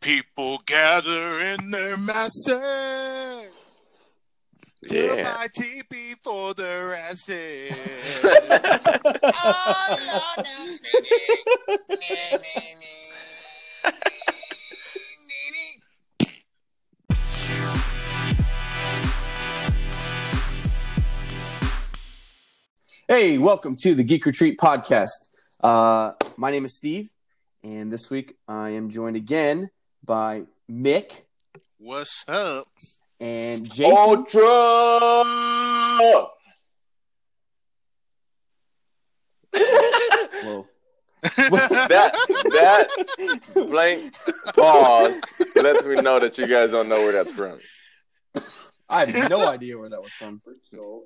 People gather in their masses to buy TP for their asses. Oh, Hey, welcome to the Geek Retreat podcast. My name is Steve, and this week I am joined again by Mick. What's up? And Jason. Ultra! Whoa. that blank pause lets me know that you guys don't know where that's from. I have no idea where that was from.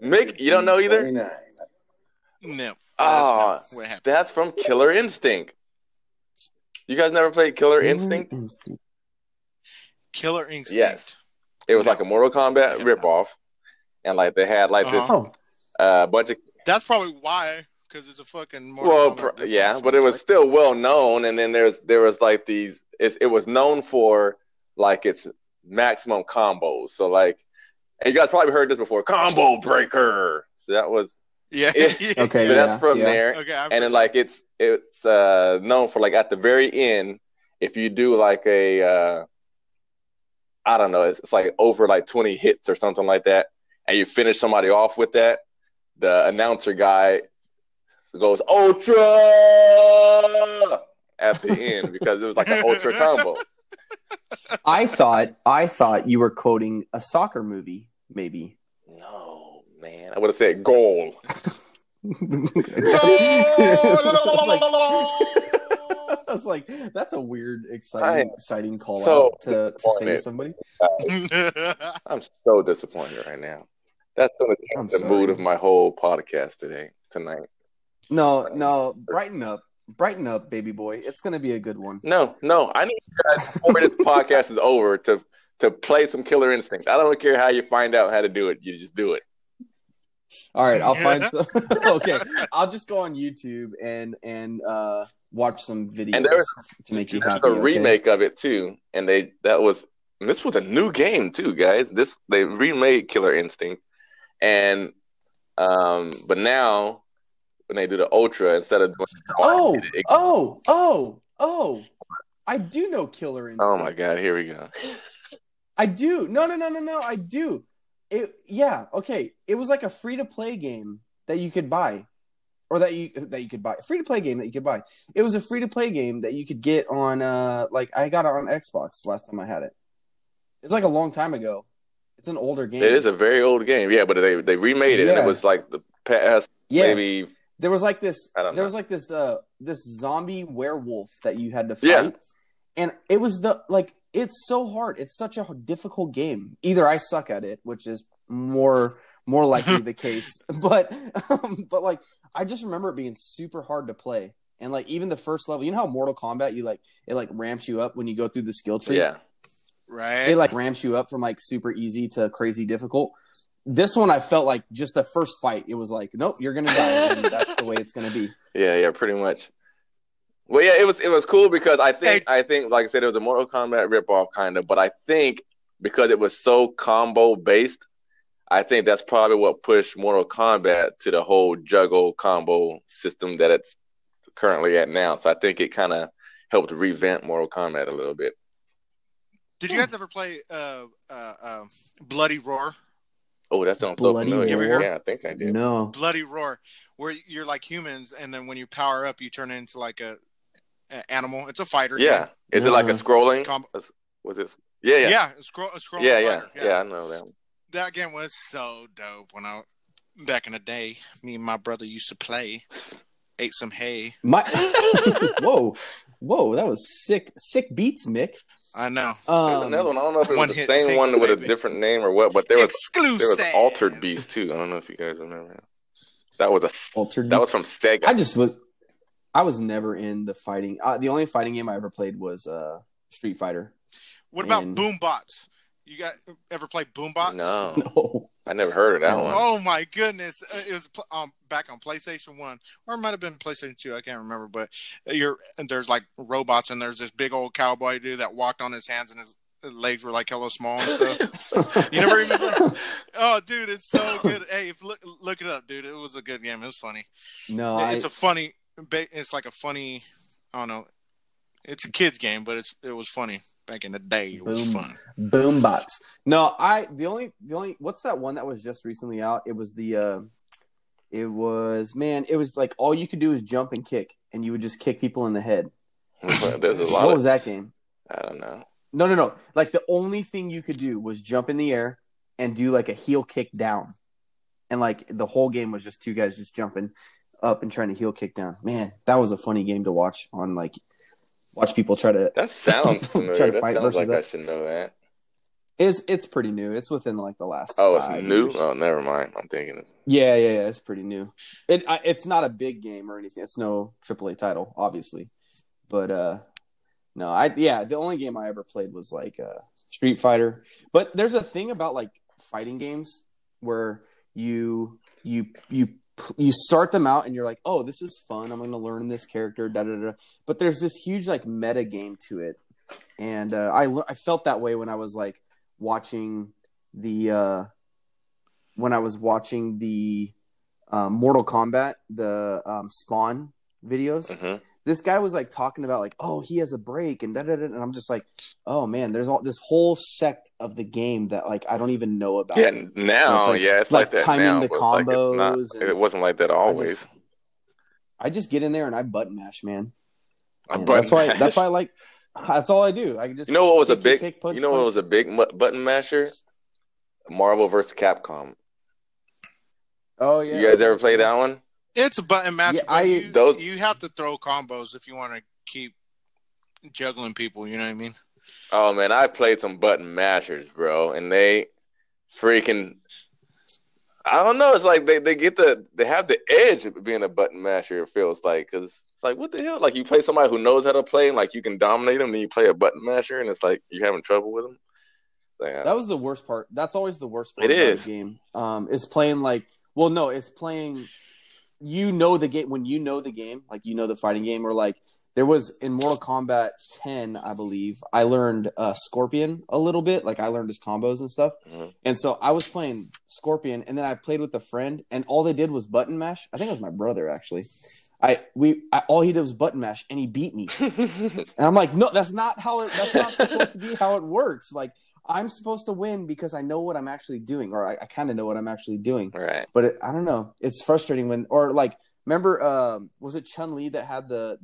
Mick, you don't know either? No. Oh, that's from Killer Instinct. You guys never played Killer Instinct? Killer Instinct. Yes. It was like a Mortal Kombat ripoff. And like they had like this bunch of... That's probably why, because it's a fucking Mortal Kombat yeah, but it was still well known. And then there was like these... It was known for like its maximum combos. So like... And you guys probably heard this before. Combo Breaker! So that was... Yeah. Okay. So that's from there. Okay, and then like it's known for like at the very end, if you do like a I don't know, it's like over like 20 hits or something like that, and you finish somebody off with that, the announcer guy goes Ultra at the end because it was like an Ultra combo. I thought you were quoting a soccer movie, maybe. No, man. I would have said goal. I was like, that's a weird, exciting call out to say to somebody. I'm so disappointed right now. That's going to change the mood of my whole podcast tonight. No, brighten up, baby boy. It's going to be a good one. No. I need you guys before this podcast is over to play some Killer Instinct. I don't care how you find out how to do it. You just do it. All right, I'll find some. Okay, I'll just go on YouTube and watch some videos and to make you happy. There's a remake of it too, and this was a new game too, guys. They remade Killer Instinct, and but now when they do the Ultra instead of doing I do know Killer Instinct. Oh my god, here we go. I do. No, I do. Okay. It was like a free-to-play game that you could buy. Or that you could buy. A free-to-play game that you could buy. It was a free-to-play game that you could get on, I got it on Xbox last time I had it. It's like a long time ago. It's an older game. It is a very old game, yeah, but they remade it, and it was like the past, maybe... There was like this, this zombie werewolf that you had to fight. Yeah. And it was it's so hard. It's such a difficult game. Either I suck at it, which is more likely the case. But like I just remember it being super hard to play. And like even the first level, you know how Mortal Kombat it ramps you up when you go through the skill tree? Yeah. Right. It like ramps you up from like super easy to crazy difficult. This one I felt like just the first fight, it was like, nope, you're gonna die. And that's the way it's gonna be. Yeah, pretty much. Well, yeah, it was cool because I think like I said, it was a Mortal Kombat ripoff kind of, but I think because it was so combo based, I think that's probably what pushed Mortal Kombat to the whole juggle combo system that it's currently at now. So I think it kind of helped revamp Mortal Kombat a little bit. Did you guys ever play Bloody Roar? Oh, that sounds so familiar. Yeah, I think I did. No. Bloody Roar, where you're like humans, and then when you power up, you turn into like a animal. It's a fighter. Yeah. Game. Is it like a scrolling? Was it? Yeah. Yeah, a scrolling fighter. Yeah, I know that one. That game was so dope back in the day. Me and my brother used to play. Ate some hay. Whoa, that was sick beats, Mick. I know. There's another one. I don't know if it was the same one with a different name or what, but there was Altered Beast too. I don't know if you guys remember that. That was Altered Beast. That was from Sega. I was never in the fighting. The only fighting game I ever played was Street Fighter. What about Boom Bots? You guys ever play Boom Bots? No. I never heard of that one. Oh my goodness! It was back on PlayStation 1, or it might have been PlayStation 2. I can't remember. But there's like robots, and there's this big old cowboy dude that walked on his hands, and his legs were like hella small and stuff. You never remember? Oh, dude, it's so good. Hey, look it up, dude. It was a good game. It was funny. No, it's a funny. It's like a funny. I don't know. It's a kid's game, but it was funny back in the day. It was fun. Boom bots. No, the only what's that one that was just recently out? It was it was like all you could do is jump and kick, and you would just kick people in the head. There's a lot. What was that game? I don't know. No. Like the only thing you could do was jump in the air and do like a heel kick down, and like the whole game was just two guys just jumping up and trying to heel kick down. Man, that was a funny game to watch on like. Watch people try to. That sounds familiar. Try to fight sounds like I should know that. It's pretty new. It's within like the last. Oh, it's new. Years. Oh, never mind. I'm thinking it's. Yeah. It's pretty new. It's not a big game or anything. It's no AAA title, obviously, but no. The only game I ever played was like Street Fighter. But there's a thing about like fighting games where you start them out and you're like, oh, this is fun. I'm going to learn this character, But there's this huge like meta game to it, and I felt that way when I was like watching the Mortal Kombat, the Spawn videos. Mm-hmm. This guy was like talking about like, oh, he has a break and and I'm just like, oh man, there's all this whole sect of the game that like I don't even know about. Yeah, now it's like that timing now, the combos. It wasn't like that always. I just get in there and I button mash, man. That's why I like. That's all I do. I can just. You know what was a big? What was a big button masher? Marvel vs. Capcom. Oh yeah. You guys ever play that one? It's a button match. Yeah, you have to throw combos if you want to keep juggling people. You know what I mean? Oh man, I played some button mashers, bro, and they freaking. I don't know. It's like they have the edge of being a button masher. It feels like because it's like what the hell? Like you play somebody who knows how to play, and like you can dominate them. Then you play a button masher, and it's like you're having trouble with them. Like, that was the worst part. That's always the worst part. It is. The game. Is playing like. Well, no, it's playing. You know the game when you know the game, like you know the fighting game, or like there was in Mortal Kombat 10, I believe. I learned Scorpion a little bit, like I learned his combos and stuff. Mm-hmm. And so I was playing Scorpion, and then I played with a friend, and all they did was button mash. I think it was my brother actually. All he did was button mash, and he beat me. And I'm like, no, that's not supposed to be how it works. Like. I'm supposed to win because I know what I'm actually doing, or I kind of know what I'm actually doing. Right. But I don't know. It's frustrating when, or like, remember, was it Chun-Li that had the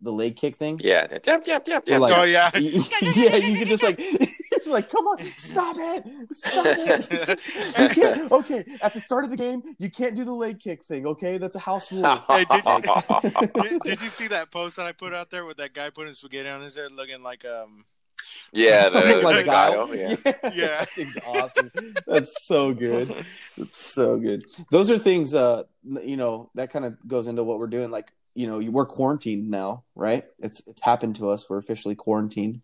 leg kick thing? Yeah. Yep. Like, oh yeah. Yeah. You could just like, you're like, come on, stop it. You can't. Okay, at the start of the game, you can't do the leg kick thing. Okay, that's a house rule. Hey, did you see that post that I put out there with that guy putting spaghetti on his head, looking like Yeah, like Guile. Yeah. That's awesome. That's so good. It's so good. Those are things, that kind of goes into what we're doing. Like, we're quarantined now, right? It's happened to us. We're officially quarantined.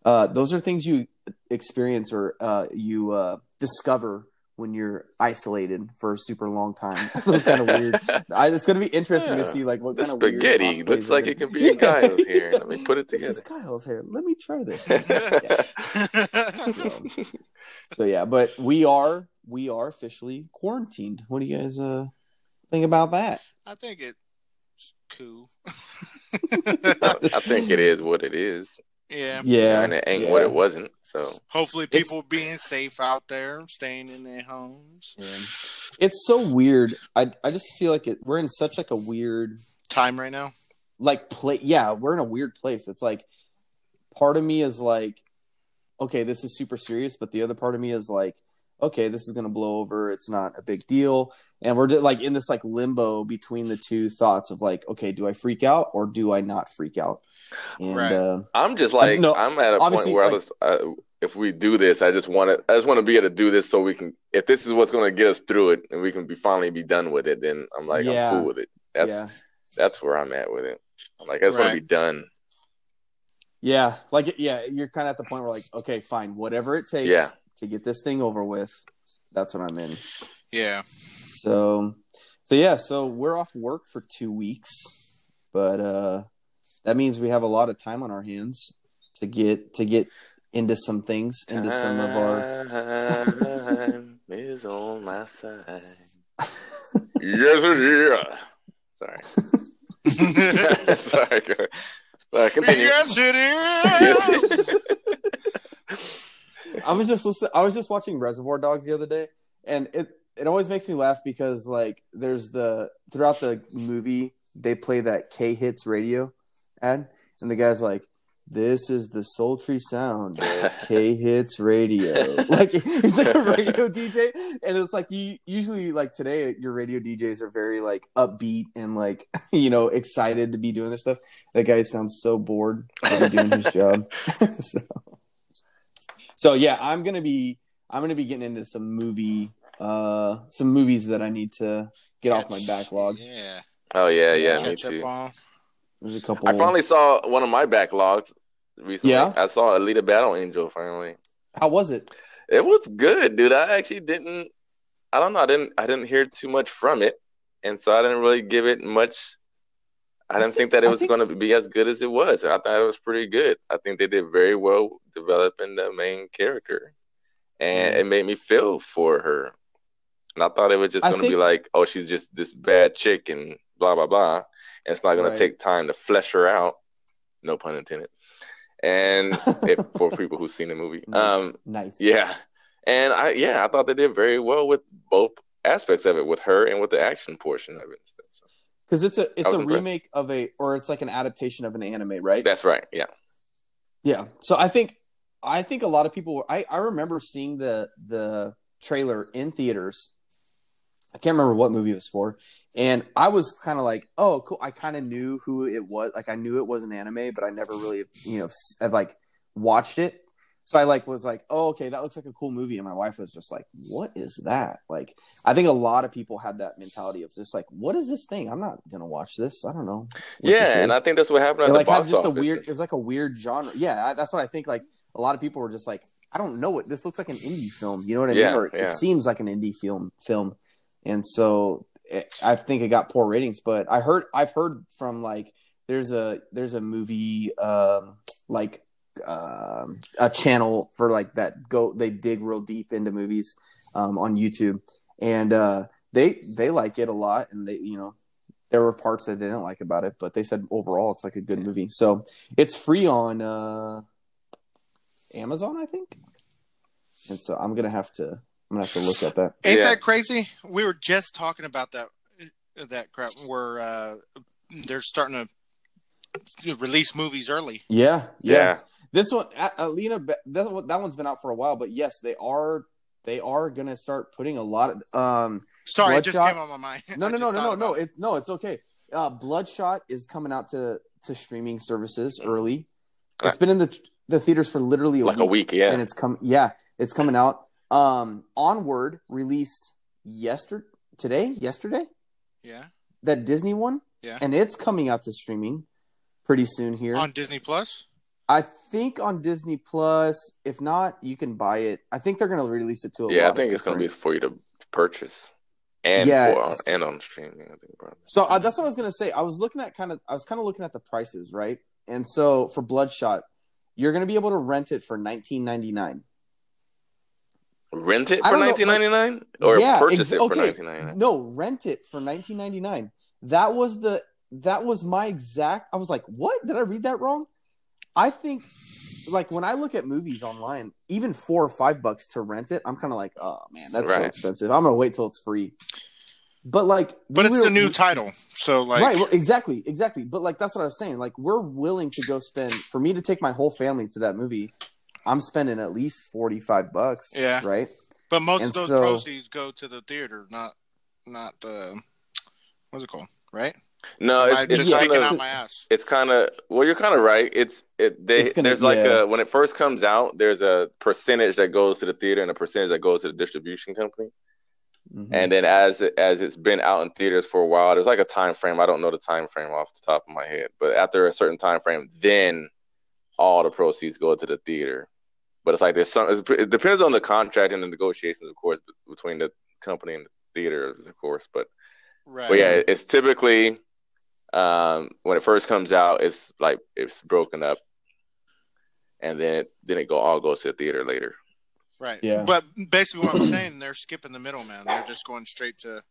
Those are things you experience or you discover when you're isolated for a super long time. Those kind of weird. It's going to be interesting to see like what kind of spaghetti weird looks like it could be in Kyle's hair. Let me put it together. This is Kyle's hair. Let me try this. So yeah, but we are officially quarantined. What do you guys think about that? I think it's cool. I think it is what it is. Yeah. And it ain't what it wasn't. So hopefully people being safe out there, staying in their homes. Yeah. It's so weird. I just feel like we're in such like a weird time right now. Like we're in a weird place. It's like part of me is like, okay, this is super serious, but the other part of me is like, okay, this is gonna blow over. It's not a big deal. And we're just like in this like limbo between the two thoughts of like, okay, do I freak out or do I not freak out? And, right. I'm just like, I'm at a point where if we do this, I just want to be able to do this so we can, if this is what's going to get us through it and we can finally be done with it, then I'm like, I'm cool with it. That's where I'm at with it. I'm like, I just want to be done. Yeah. Like, you're kind of at the point where like, okay, fine, whatever it takes to get this thing over with. That's what I'm in. Yeah. So we're off work for 2 weeks, but that means we have a lot of time on our hands to get into some things, into some of our. Time is on my side. Yes, it is. Sorry. Sorry. Continue. Yes, it is. I was just watching Reservoir Dogs the other day, and it always makes me laugh because like there's throughout the movie they play that K-Hits radio ad, and the guy's like, "This is the sultry sound of K-Hits radio." Like he's like a radio DJ, and it's like you usually like today your radio DJs are very like upbeat and like excited to be doing this stuff. That guy sounds so bored to be doing his job. So yeah, I'm gonna be getting into some movies that I need to get off my backlog. Yeah. Oh yeah, me too. There's a couple. I finally saw one of my backlogs recently. Yeah? I saw Alita Battle Angel finally. How was it? It was good, dude. I actually didn't. I don't know. I didn't hear too much from it, and so I didn't really give it much. I didn't think that it was going to be as good as it was. I thought it was pretty good. I think they did very well developing the main character, and it made me feel for her. And I thought it was just going to be like, oh, she's just this bad chick and blah blah blah, and it's not going to take time to flesh her out. No pun intended. And for people who've seen the movie, nice. Yeah, and I thought they did very well with both aspects of it, with her and with the action portion of it. So. Because it's a remake of or it's like an adaptation of an anime, right? That's right. Yeah. Yeah. So I think a lot of people. I remember seeing the trailer in theaters. I can't remember what movie it was for, and I was kind of like, "Oh, cool." I kind of knew who it was. Like I knew it was an anime, but I never really, have like watched it. So I was like, "Oh, okay, that looks like a cool movie." And my wife was just like, "What is that?" Like, I think a lot of people had that mentality of just like, "What is this thing? I'm not gonna watch this. I don't know." Yeah, and I think that's what happened. It had just it was like a weird genre. Yeah, that's what I think. Like a lot of people were just like, "I don't know what this looks like an indie film." You know what I mean? Or it seems like an indie film, and so I think it got poor ratings. But I've heard from like there's a movie a channel for like that they dig real deep into movies on YouTube, and they like it a lot, and they there were parts they didn't like about it, but they said overall it's like a good movie. So it's free on Amazon, I think, and so I'm gonna have to look at that. Ain't that crazy? We were just talking about that crap where they're starting to release movies early. Yeah. This one, Alina, that one's been out for a while, but yes, they are gonna start putting a lot of. Sorry, it just came on my mind. No, it's okay. Bloodshot is coming out to streaming services early. It's been in the theaters for literally a week, yeah, and it's coming out. Onward released yesterday. Yeah, that Disney one. Yeah, and it's coming out to streaming pretty soon here on Disney Plus. I think on Disney Plus. If not, you can buy it. I think they're going to release it to a lot. I think it's going to be for you to purchase and on streaming. I think probably. So that's what I was going to say. I was kind of looking at the prices, right? And so for Bloodshot, you're going to be able to rent it for $19.99. Rent it for $19.99, or purchase it for $19.99? No, rent it for $19.99. That was my exact. I was like, what? Did I read that wrong? I think, like, when I look at movies online, even $4 or $5 to rent it, I'm kind of like, oh man, that's so expensive. I'm gonna wait till it's free. But it's a new title, so like, right? Well, exactly. But like, that's what I was saying. Like, we're willing to go spend for me to take my whole family to that movie. I'm spending at least $45. Yeah, right. But most of those proceeds go to the theater, not the what's it called, right? No, it's just speaking out my ass. It's kind of you're kind of right. There's when it first comes out, there's a percentage that goes to the theater and a percentage that goes to the distribution company. Mm-hmm. And then as it's been out in theaters for a while, there's like a time frame. I don't know the time frame off the top of my head, but after a certain time frame, then all the proceeds go to the theater. But it's like it depends on the contract and the negotiations, of course, between the company and the theaters, of course. But yeah, it's typically when it first comes out, it's broken up, and then it all goes to the theater later. Right. Yeah. But basically, what I'm saying, they're skipping the middleman. They're just going straight to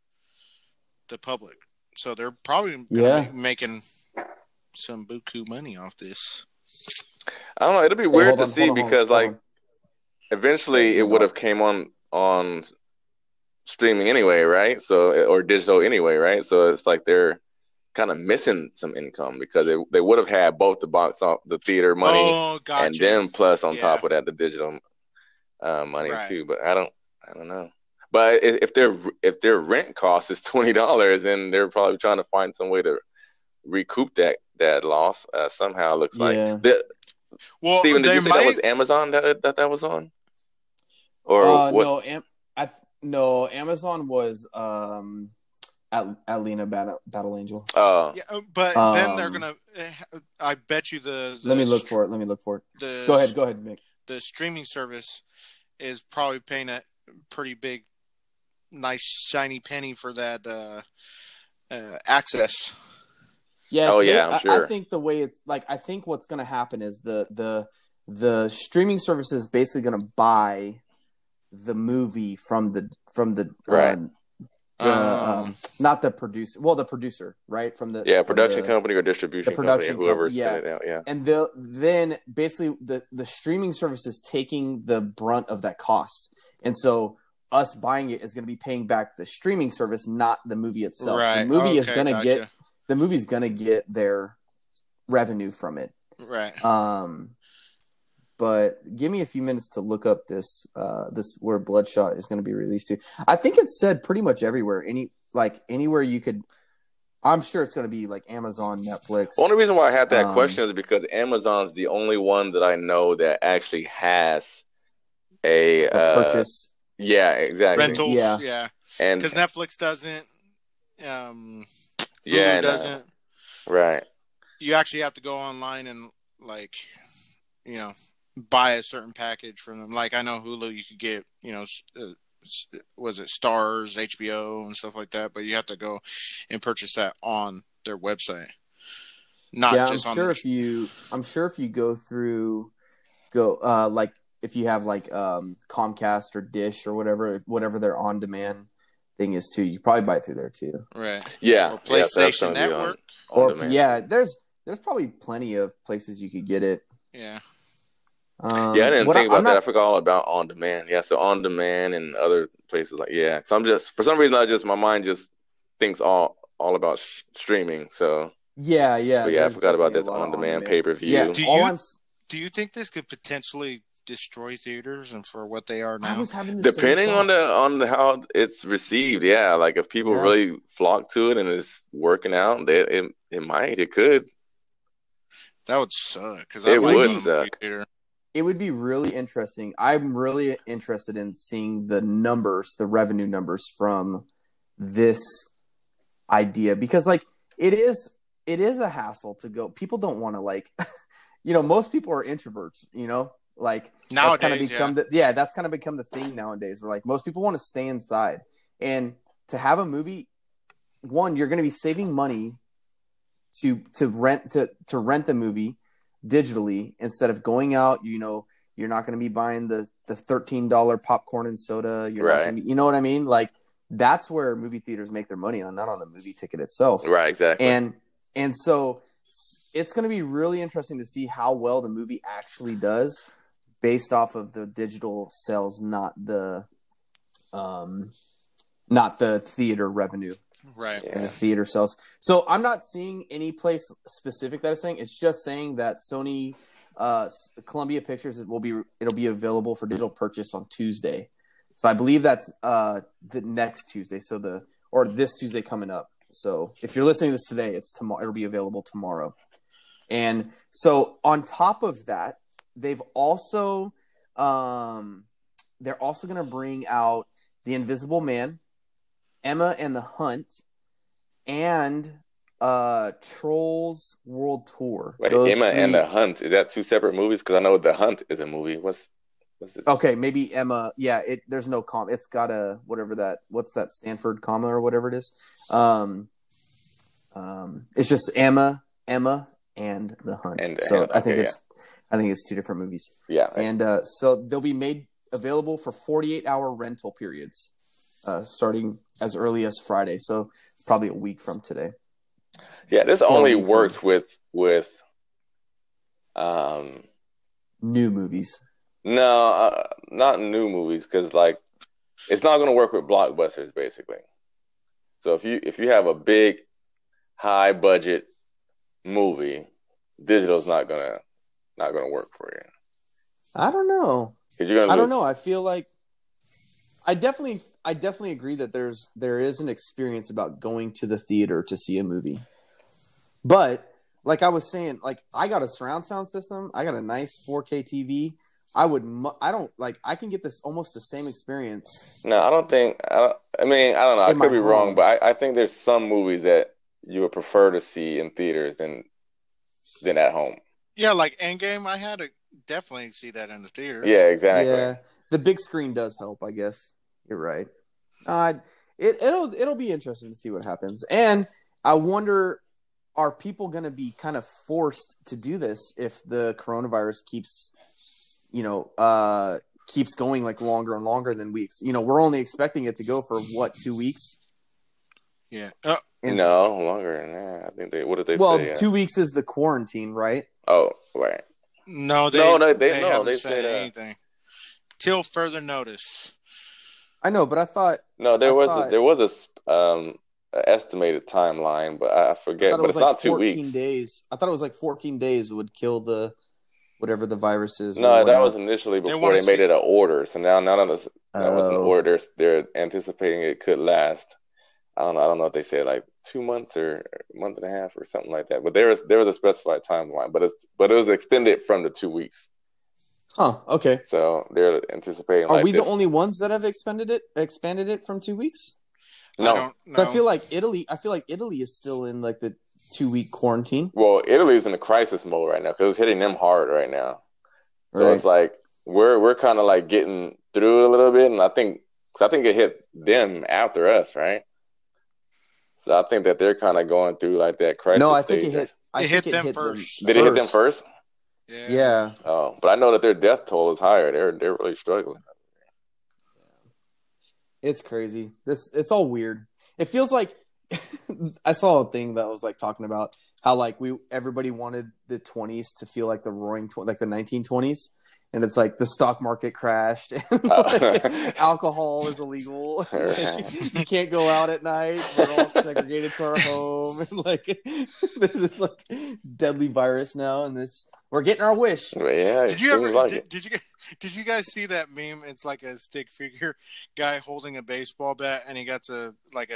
the public. So they're probably be making some buku money off this. I don't know. It'll be weird to see because eventually it would have came on streaming anyway, right? So or digital anyway, right? So it's like they're kind of missing some income because they would have had both the theater money and then plus on top of that the digital money too. But I don't know. But if their rent cost is $20, then they're probably trying to find some way to recoup that loss somehow. It looks like. Steven, did you say that was Amazon that was on? Or what? No, Amazon was Alina Battle Angel. Oh, yeah, but then they're gonna. I bet you Let me look for it. Go ahead, Mick. The streaming service is probably paying a pretty big, nice shiny penny for that access. Yeah. I'm sure. I think the way I think what's going to happen is the streaming service is basically going to buy the movie from the not the producer. Well, the producer, right? From the production company or distribution company, whoever's sending it out. Yeah, and then basically the streaming service is taking the brunt of that cost, and so us buying it is going to be paying back the streaming service, not the movie itself. Right. The movie is going to get the movie's going to get their revenue from it. Right. But give me a few minutes to look up this where Bloodshot is going to be released to. I think it's said pretty much everywhere. Anywhere you could. I'm sure it's going to be like Amazon, Netflix. The only reason why I had that question is because Amazon's the only one that I know that actually has a purchase. Yeah, exactly. Rentals. Yeah. And because Netflix doesn't. Hulu doesn't. Right. You actually have to go online and buy a certain package from them. Like I know Hulu, you could get was it Stars, HBO, and stuff like that, but you have to go and purchase that on their website. I'm sure if you if you have Comcast or Dish or whatever their on demand thing is too, you probably buy it through there too. Right. Yeah. Or PlayStation Network. There's probably plenty of places you could get it. Yeah. I didn't think about that. I forgot all about on demand. Yeah, so on demand and other places So for some reason, my mind just thinks all about streaming. So yeah. But I forgot about this on demand pay per view. Yeah. Do you think this could potentially destroy theaters and for what they are now? Depending on how it's received, yeah. Like if people really flock to it and it's working out, it could. That would suck because it would suck. It would be really interesting. I'm really interested in seeing the revenue numbers from this idea because it is a hassle to go. People don't want to most people are introverts, nowadays, that's kind of become the thing nowadays. Where most people want to stay inside, and to have a movie, you're going to be saving money to rent the movie digitally instead of going out. You're not going to be buying the $13 popcorn and soda. You're not gonna be, you know what I mean? That's where movie theaters make their money on, not on the movie ticket itself. Right, exactly. And so it's going to be really interesting to see how well the movie actually does based off of the digital sales, not the theater revenue. Right. And the theater sales. So I'm not seeing any place specific that is saying. It's just saying that Sony Columbia Pictures it'll be available for digital purchase on Tuesday. So I believe that's the next Tuesday. Or this Tuesday coming up. So if you're listening to this today, it's tomorrow. It'll be available tomorrow. And so on top of that, they've also they're also going to bring out The Invisible Man, Emma and the Hunt, and Trolls World Tour. Wait, Emma and the Hunt, is that two separate movies? Because I know The Hunt is a movie. Okay, maybe Emma. Yeah, there's no comma. It's got a whatever that. What's that Stanford comma or whatever it is? It's just Emma, and The Hunt. I think it's two different movies. Yeah, and so they'll be made available for 48-hour rental periods, starting as early as Friday. So probably a week from today. Yeah, this only works with new movies. No, not new movies, because like it's not going to work with blockbusters, basically. So if you have a big, high budget movie, digital's not gonna work for you. I don't know. I don't know. I feel like I definitely agree that there is an experience about going to the theater to see a movie, but like I was saying, like I got a surround sound system. I got a nice 4K TV. I can get this almost the same experience. No, I don't think. I mean, I don't know. I could be wrong, but I think there's some movies that you would prefer to see in theaters than at home. Yeah, like Endgame, I had to definitely see that in the theaters. Yeah, exactly. Yeah, the big screen does help, I guess. You're right. It'll be interesting to see what happens, and I wonder, are people going to be kind of forced to do this if the coronavirus keeps going like longer and longer than weeks? We're only expecting it to go for 2 weeks? Yeah. No, longer than that. I think what did they say? Well, 2 weeks is the quarantine, right? Oh, right. No, they haven't said anything till further notice. I know, but I thought there was a estimated timeline, but I forget. But it's not 2 weeks. Days. I thought it was like 14 days would kill the whatever the virus is. No, that was initially before they made it an order. So now that was an order. They're anticipating it could last. I don't know if they said like 2 months or a month and a half or something like that. But there was a specified timeline. But it was extended from the 2 weeks. Huh. Okay. So they're anticipating. Are we the only ones that have expanded it from 2 weeks? No. I don't know. So I feel like Italy is still in like the 2-week quarantine. Well, Italy's in a crisis mode right now because it's hitting them hard right now. So It's like we're kind of like getting through it a little bit, and I think it hit them after us, right? So I think that they're kind of going through like that crisis. No, I think stage. it hit them first. Did it hit them first? Yeah. Oh, but I know that their death toll is higher. They're really struggling. It's crazy. It's all weird. It feels like I saw a thing that was like talking about how like everybody wanted the 20s to feel like the roaring like the 1920s, and it's like the stock market crashed and like, alcohol is illegal. You can't go out at night. We're all segregated to our home, and like there's this like deadly virus now, and we're getting our wish. Yeah. Did you guys see that meme? It's like a stick figure guy holding a baseball bat, and he got a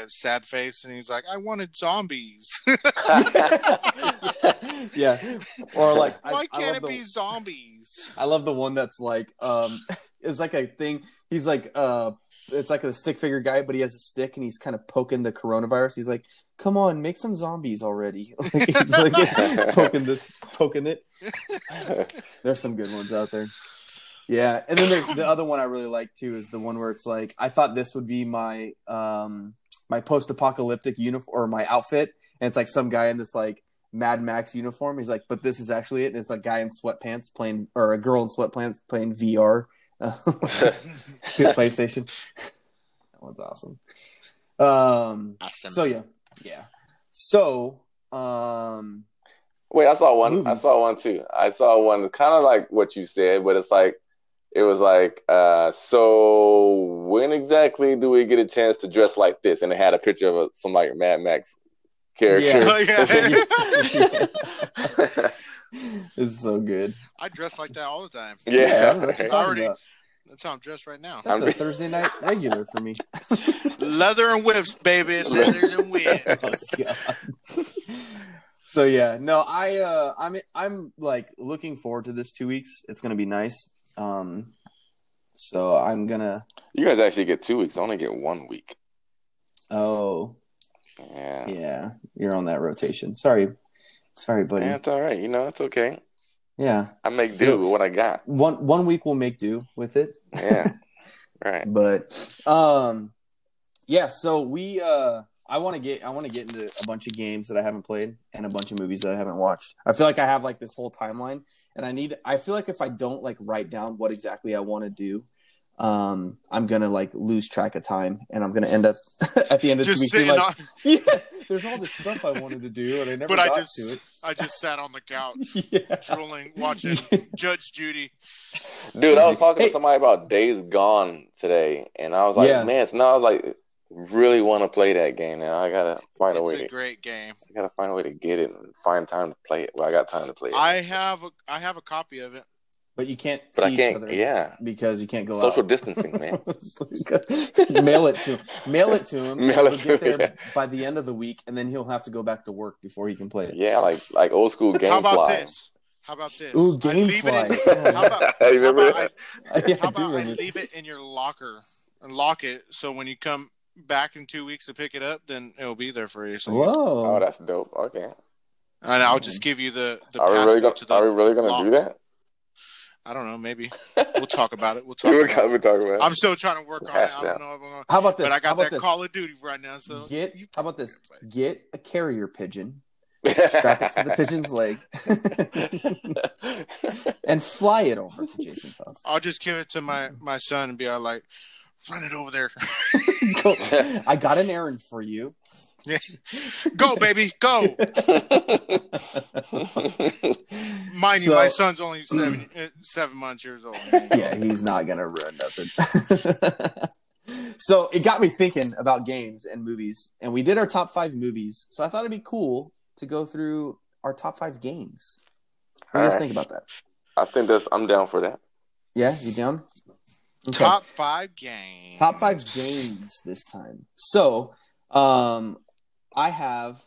sad face, and he's like, "I wanted zombies." Yeah. Or like, why can't it be zombies? I love the one that's like, it's like a thing. He's like, it's like a stick figure guy, but he has a stick and he's kind of poking the coronavirus. He's like, "Come on, make some zombies already." Like, he's like poking it. There's some good ones out there. Yeah, and then the other one I really like too is the one where it's like, I thought this would be my my post-apocalyptic uniform or my outfit, and it's like some guy in this like Mad Max uniform. He's like, but this is actually it. And it's a guy in sweatpants playing, or a girl in sweatpants playing VR. PlayStation. That one's awesome. Awesome. So yeah. So wait, I saw one. Movies. I saw one too. I saw one kind of like what you said, but it was like, so when exactly do we get a chance to dress like this? And it had a picture of some like Mad Max character. Yeah. It's so good. I dress like that all the time. Yeah. That's how I'm dressed right now. That's a Thursday night regular for me. Leather and whips, baby. Leathers and whips. Oh, so yeah, no, I'm like looking forward to this 2 weeks. It's gonna be nice. So I'm gonna. You guys actually get 2 weeks. I only get 1 week. Oh. Yeah. Yeah, you're on that rotation. Sorry, buddy. Yeah, it's all right. It's okay. Yeah. I make do with what I got. One week we'll make do with it. Yeah. Right. But yeah, so we I want to get into a bunch of games that I haven't played and a bunch of movies that I haven't watched. I feel like I have like this whole timeline, and I feel like if I don't like write down what exactly I want to do, I'm gonna like lose track of time, and I'm gonna end up at the end of 2 weeks being like, yeah, there's all this stuff I wanted to do, and I never got to it. I just sat on the couch, drooling, watching Judge Judy. Dude, I was talking to somebody about Days Gone today, and I was like, man, so now I was like, really want to play that game now. I gotta find a way. It's a great game. I gotta find a way to get it and find time to play it. Well, I got time to play it. I have a copy of it. But you can't see each other. Because you can't go Social distancing, man. Mail it to him. He'll get there by the end of the week, and then he'll have to go back to work before he can play it. Yeah, like old school GameFly. How about this? Ooh, GameFly. How about I leave it in your locker and lock it, so when you come back in 2 weeks to pick it up, then it'll be there for you. So whoa. Oh, that's dope. Okay. And I'll just give you the Are we really gonna do that? I don't know. Maybe we'll talk about it. We'll talk about it. I'm still trying to work on it. I don't know if I'm gonna, how about this? But I got that Call of Duty right now. So how about this? Get a carrier pigeon, strap it to the pigeon's leg, and fly it over to Jason's house. I'll just give it to my son and be like, run it over there. Go. I got an errand for you. Go, baby, go. Mind you, my son's only 7 months old. Yeah, he's not gonna run nothing. So it got me thinking about games and movies, and we did our top 5 movies. So I thought it'd be cool to go through our top 5 games. What do you guys think about that? I think I'm down for that. Yeah, you down? Okay. Top 5 games. Top 5 games this time. So, I have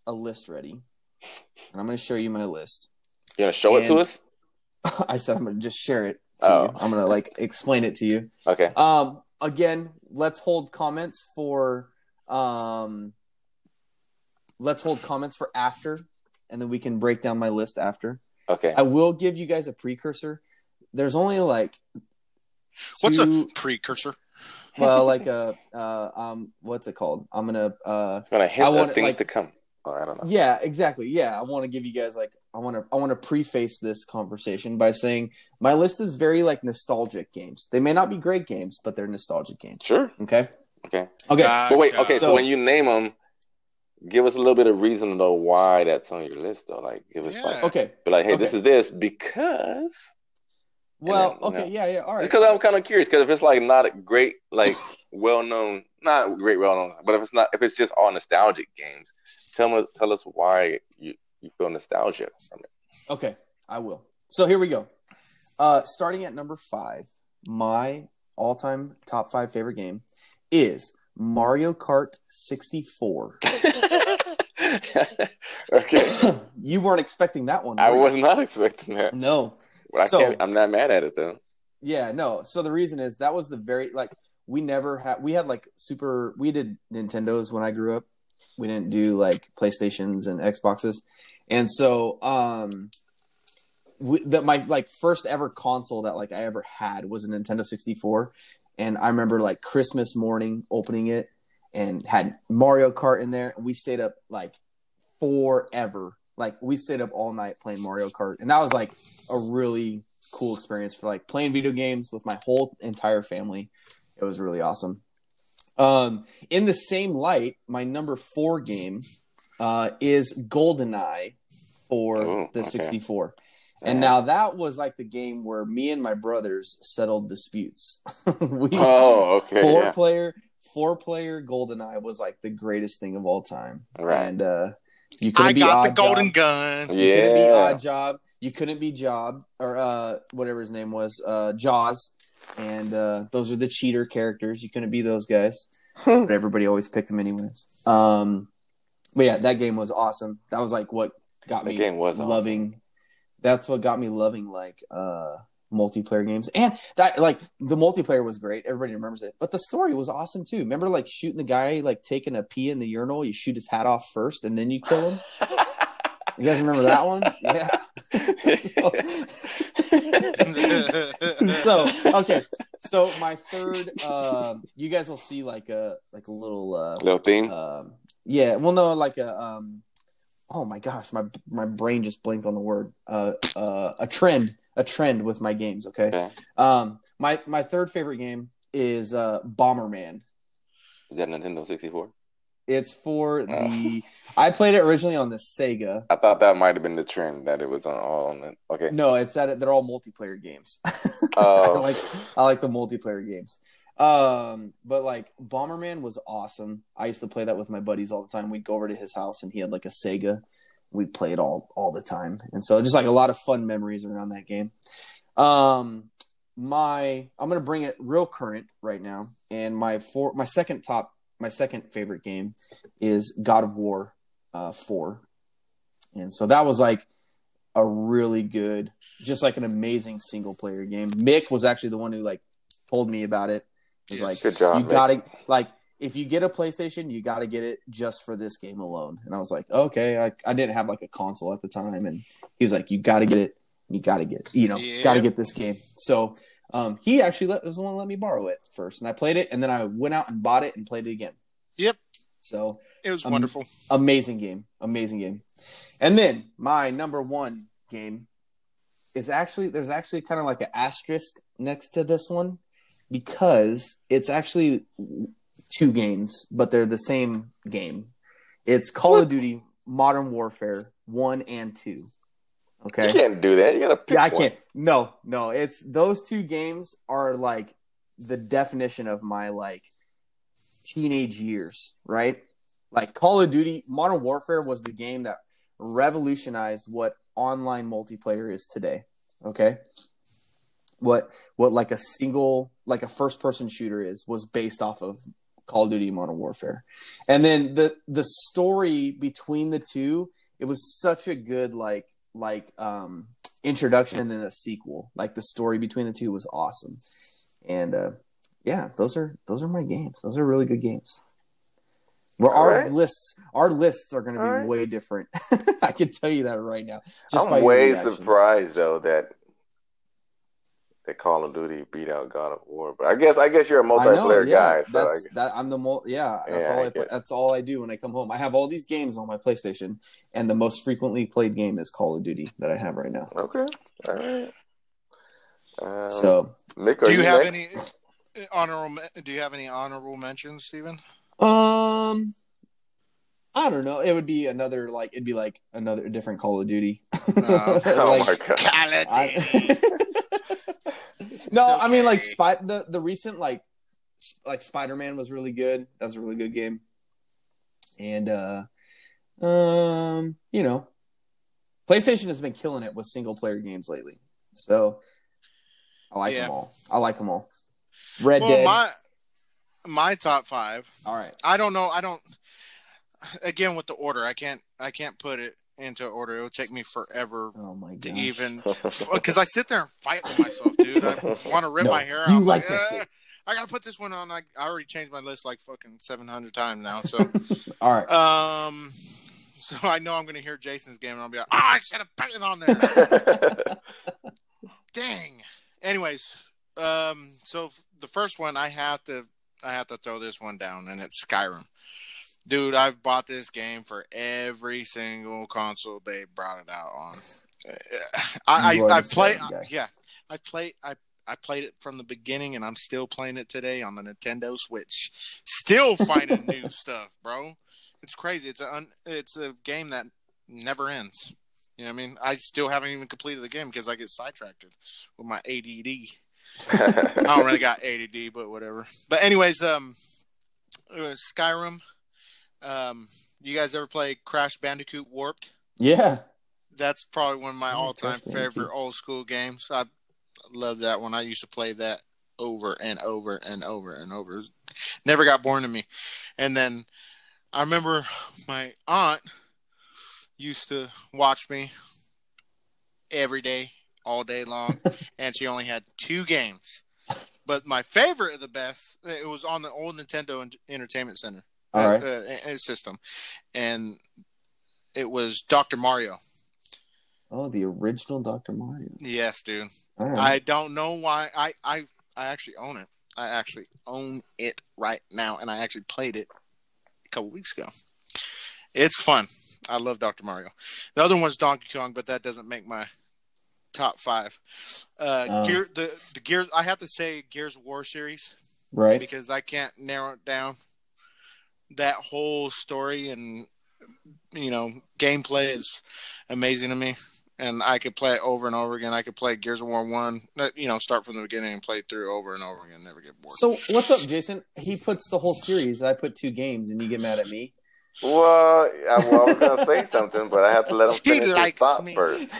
a list ready, and I'm going to show you my list. You going to show it to us? I said I'm going to just share it to you. I'm going to explain it to you. Okay. Again, let's hold comments for after, and then we can break down my list after. Okay. I will give you guys a precursor. There's only what's a precursor? Well, what's it called? I'm gonna. It's gonna hint at things to come. Oh, I don't know. Yeah, exactly. Yeah, I want to give you guys I want to preface this conversation by saying my list is very nostalgic games. They may not be great games, but they're nostalgic games. Sure. Okay. Okay. Gotcha. But wait. Okay. So when you name them, give us a little bit of reason to know why that's on your list, though. Give us okay. But hey, this is this because. Well, then, yeah, all right. Because I'm kind of curious, because if it's not great, well-known, not great, well-known, but if it's just all nostalgic games, tell us why you feel nostalgia from it. Okay, I will. So here we go. Starting at number 5, my all-time top 5 favorite game is Mario Kart 64. Okay. You weren't expecting that one. I was not expecting that. No. But I'm not mad at it though. Yeah, no. So the reason is that was the very we did Nintendos when I grew up. We didn't do PlayStations and Xboxes, and so my first ever console that I ever had was a Nintendo 64, and I remember Christmas morning opening it and had Mario Kart in there. And we stayed up forever. We stayed up all night playing Mario Kart, and that was a really cool experience for playing video games with my whole entire family. It was really awesome. In the same light, my number 4 game is GoldenEye for the 64. And now that was the game where me and my brothers settled disputes. Four-player GoldenEye was the greatest thing of all time. Right. And you couldn't be the golden gun. You couldn't be Odd Job. You couldn't be Job or whatever his name was, Jaws. And those are the cheater characters. You couldn't be those guys, but everybody always picked them anyways. But yeah, that game was awesome. That was what got me loving. Awesome. That's what got me loving multiplayer games, and that the multiplayer was great. Everybody remembers it, but the story was awesome too. Remember shooting the guy taking a pee in the urinal? You shoot his hat off first, and then you kill him. You guys remember that one? Yeah. Okay. So my third, you guys will see like a little theme. Yeah. Well, no, like a oh my gosh, my brain just blinked on the word. A trend with my games. Okay. My third favorite game is Bomberman. Is that Nintendo 64? It's for the. I played it originally on the Sega. I thought that might have been the trend that it was on the. Okay. No, it's that they're all multiplayer games. Oh. I like the multiplayer games. But like Bomberman was awesome. I used to play that with my buddies all the time. We'd go over to his house and he had like a Sega. We'd play it all the time, and so just like a lot of fun memories around that game. I'm gonna bring it real current right now, and my second favorite game is God of War 4. And so that was like a really good, just like an amazing single player game. Mick was actually the one who like told me about it. He was like, good job, you gotta like, if you get a PlayStation, you gotta get it just for this game alone. And I was like, okay, I didn't have like a console at the time. And he was like, you gotta get it. You gotta get it. Gotta get this game. So he actually was the one who let me borrow it first. And I played it, and then I went out and bought it and played it again. Yep. So it was wonderful. Amazing game. And then my number one game is there's actually kind of like an asterisk next to this one because it's actually two games, but they're the same game. It's Call of Duty Modern Warfare 1 and 2. Okay. You can't do that. You gotta pick one. I can't. No. It's those two games are like the definition of my like teenage years, right? Like Call of Duty Modern Warfare was the game that revolutionized what online multiplayer is today. Okay. What like a first person shooter was based off of Call of Duty Modern Warfare. And then the story between the two, it was such a good introduction and then a sequel. Like the story between the two was awesome. And yeah, those are my games. Those are really good games. Where our lists are going to be way different. I can tell you that right now. I'm way surprised though that Call of Duty beat out God of War. But I guess you're a multiplayer guy. So that's all I do when I come home. I have all these games on my PlayStation, and the most frequently played game is Call of Duty that I have right now. Okay, all right. So, Mick, do you have any honorable mentions, Steven? I don't know. It would be another different Call of Duty. Oh my god! Call of Duty. No, okay. I mean like the recent like Spider-Man was really good. That was a really good game. And PlayStation has been killing it with single player games lately. So I like them all. Red Dead. My top 5. All right. I don't know. Again with the order, I can't put it into order. It would take me forever to even because I sit there and fight with myself, dude. I want to rip my hair out. You like this game. I gotta put this one on. I already changed my list like fucking 700 times now. So all right. So I know I'm gonna hear Jason's game and I'll be like, I should have put it on there. Dang. Anyways, so the first one I have to throw this one down, and it's Skyrim. Dude, I've bought this game for every single console they brought it out on. I played it from the beginning, and I'm still playing it today on the Nintendo Switch. Still finding new stuff, bro. It's crazy. It's a game that never ends. You know what I mean? I still haven't even completed the game because I get sidetracked with my ADD. I don't really got ADD, but whatever. But anyways, Skyrim. You guys ever play Crash Bandicoot Warped? Yeah. That's probably one of my all-time favorite old school games. I love that one. I used to play that over and over and over and over. Never got bored to me. And then I remember my aunt used to watch me every day, all day long, and she only had 2 games. But my favorite of the best, it was on the old Nintendo Entertainment Center. All right. System, and it was Dr. Mario. Oh, the original Dr. Mario. Yes, dude. Right. I don't know why. I actually own it. I actually own it right now, and I actually played it a couple weeks ago. It's fun. I love Dr. Mario. The other one's Donkey Kong, but that doesn't make my top 5. The Gears. I have to say Gears of War series, right? Because I can't narrow it down. That whole story and gameplay is amazing to me, and I could play it over and over again. I could play Gears of War 1, start from the beginning and play through over and over again, never get bored. So what's up, Jason? He puts the whole series. I put 2 games, and you get mad at me. Well, I was gonna say something, but I have to let him finish his thought first.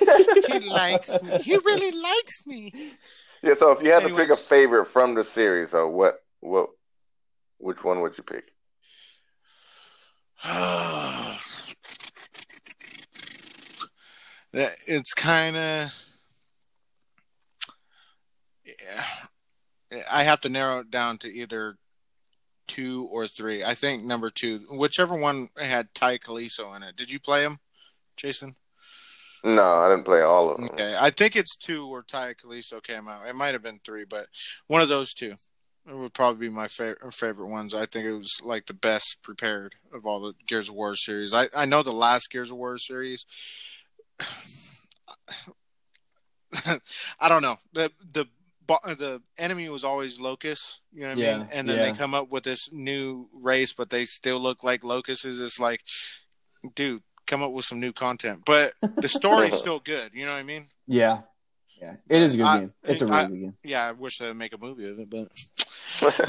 He likes me. He really likes me. Yeah. So if you had to pick a favorite from the series, which one would you pick? It's kind of. Yeah, I have to narrow it down to either 2 or 3. I think number 2, whichever one had Ty Caliso in it. Did you play him, Jason? No, I didn't play all of them. Okay, I think it's 2 where Ty Caliso came out. It might have been 3, but one of those 2 would probably be my favorite ones. I think it was like the best prepared of all the Gears of War series. I know the last Gears of War series. I don't know. The enemy was always locusts, you know what I mean? And then they come up with this new race, but they still look like locusts. It's like, dude, come up with some new content. But the story's still good, you know what I mean? Yeah. Yeah. It is a good game. It's a really good game. Yeah, I wish they'd make a movie of it, but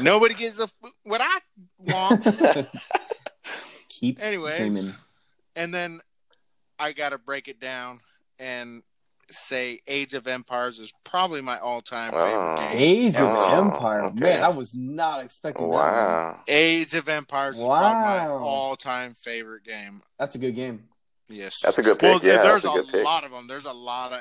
nobody gives what I want. Keep dreaming. And then I got to break it down and say Age of Empires is probably my all-time favorite game. Age of Empire. Okay. Man, I was not expecting that one. Age of Empires is probably my all-time favorite game. That's a good game. Yes. That's a good pick. Well, there's a lot of them. There's a lot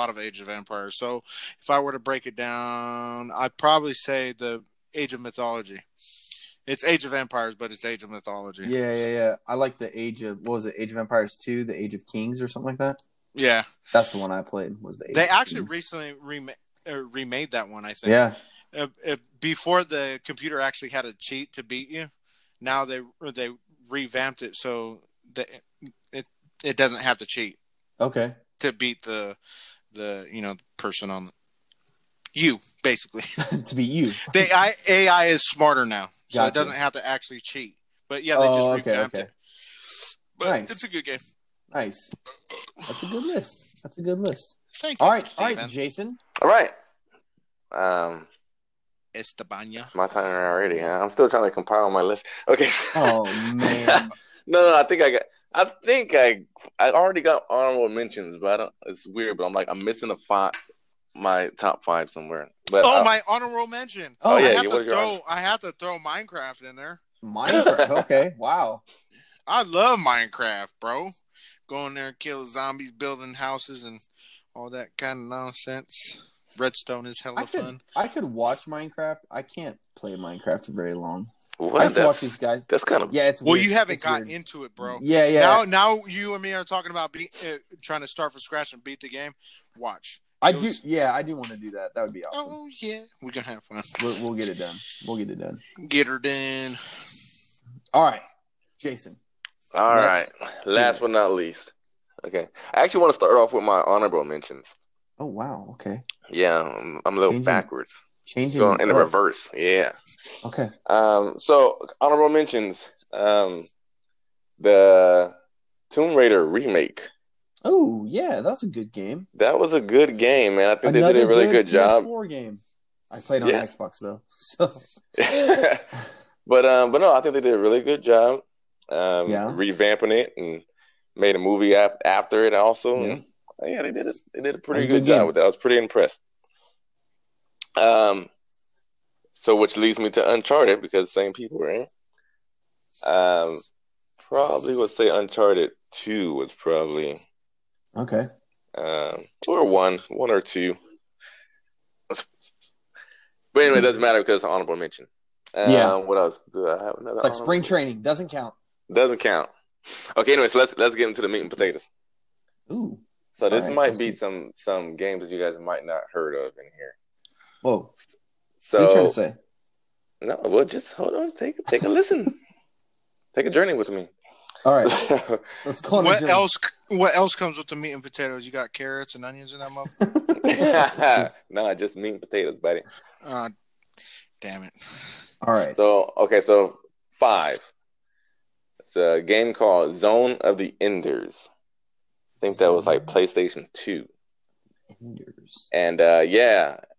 of Age of Empires. So if I were to break it down, I'd probably say the Age of Mythology. It's Age of Empires, but it's Age of Mythology. Yeah. I like the Age of, what was it, Age of Empires 2, the Age of Kings or something like that? Yeah. That's the one I played, was the Age They of actually Kings. recently remade that one, I think. Yeah. Before the computer actually had a cheat to beat you, now they revamped it so that it doesn't have to cheat. Okay. To beat the person on you, basically. To beat you. The AI is smarter now, so Gotcha. it doesn't have to actually cheat. But yeah, they just revamped it. But nice. It's a good game. Nice. That's a good list. Thank you. All right, Jason. All right. Estebaña. My turn already. Huh? I'm still trying to compile my list. Okay. Oh man. No. I think I already got honorable mentions, but it's weird. But I'm missing my top 5 somewhere. But my honorable mention. Oh yeah. I have to throw Minecraft in there. Minecraft. Okay. Wow. I love Minecraft, bro. Going there and kill zombies, building houses, and all that kind of nonsense. Redstone is hella fun. I could watch Minecraft. I can't play Minecraft for very long. What? I used to watch these guys. That's kind of it's weird. Well, you haven't gotten into it, bro. Yeah. Now you and me are talking about trying to start from scratch and beat the game. Watch. I do want to do that. That would be awesome. Oh yeah, we're gonna have fun. We'll get it done. Get her done. All right, Jason. All right. Last but not least. Okay. I actually want to start off with my honorable mentions. Oh, wow. Okay. Yeah. I'm a little backwards. Going in the reverse. Yeah. Okay. So, honorable mentions. The Tomb Raider remake. Oh, yeah. That's a good game. That was a good game, man. I think they did a really good job. PS4 game. I played on Xbox, though. So. But no, I think they did a really good job. Revamping it and made a movie after it also. Yeah, they did a pretty good job with that. I was pretty impressed. So which leads me to Uncharted, because same people, right? Probably would say Uncharted 2 was probably okay. Or one or two. But anyway, it doesn't matter because it's an honorable mention. What else? Do I have another? It's like spring training. Doesn't count. Doesn't count. Okay, anyway, so let's get into the meat and potatoes. Ooh. So this might be some games that you guys might not heard of in here. Whoa. So, what are you trying to say? No, well, just hold on. Take a listen. Take a journey with me. All right. Let's go on. What else comes with the meat and potatoes? You got carrots and onions in that motherfucker? No, just meat and potatoes, buddy. Damn it. All right. So 5. It's a game called Zone of the Enders. I think that was like PlayStation 2. Enders. And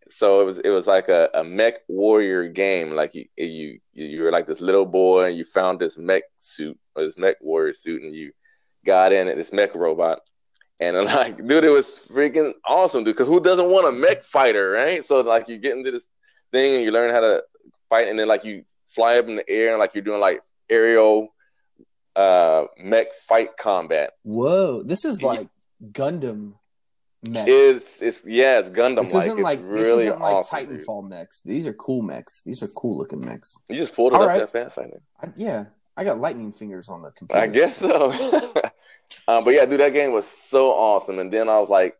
so it was like a mech warrior game. Like you were like this little boy, and you found this mech suit or this mech warrior suit, and you got in it, this mech robot. And like, dude, it was freaking awesome, dude. Because who doesn't want a mech fighter, right? So like, you get into this thing and you learn how to fight, and then like you fly up in the air and like you're doing like aerial mech fight combat. Whoa, this is like Gundam mechs. It's Gundam. This isn't like really awesome, Titanfall dude. mechs. These are cool mechs. These are cool looking mechs. You just pulled it up that fast, I think. I got lightning fingers on the computer. I guess so. But yeah, dude, that game was so awesome. And then I was like,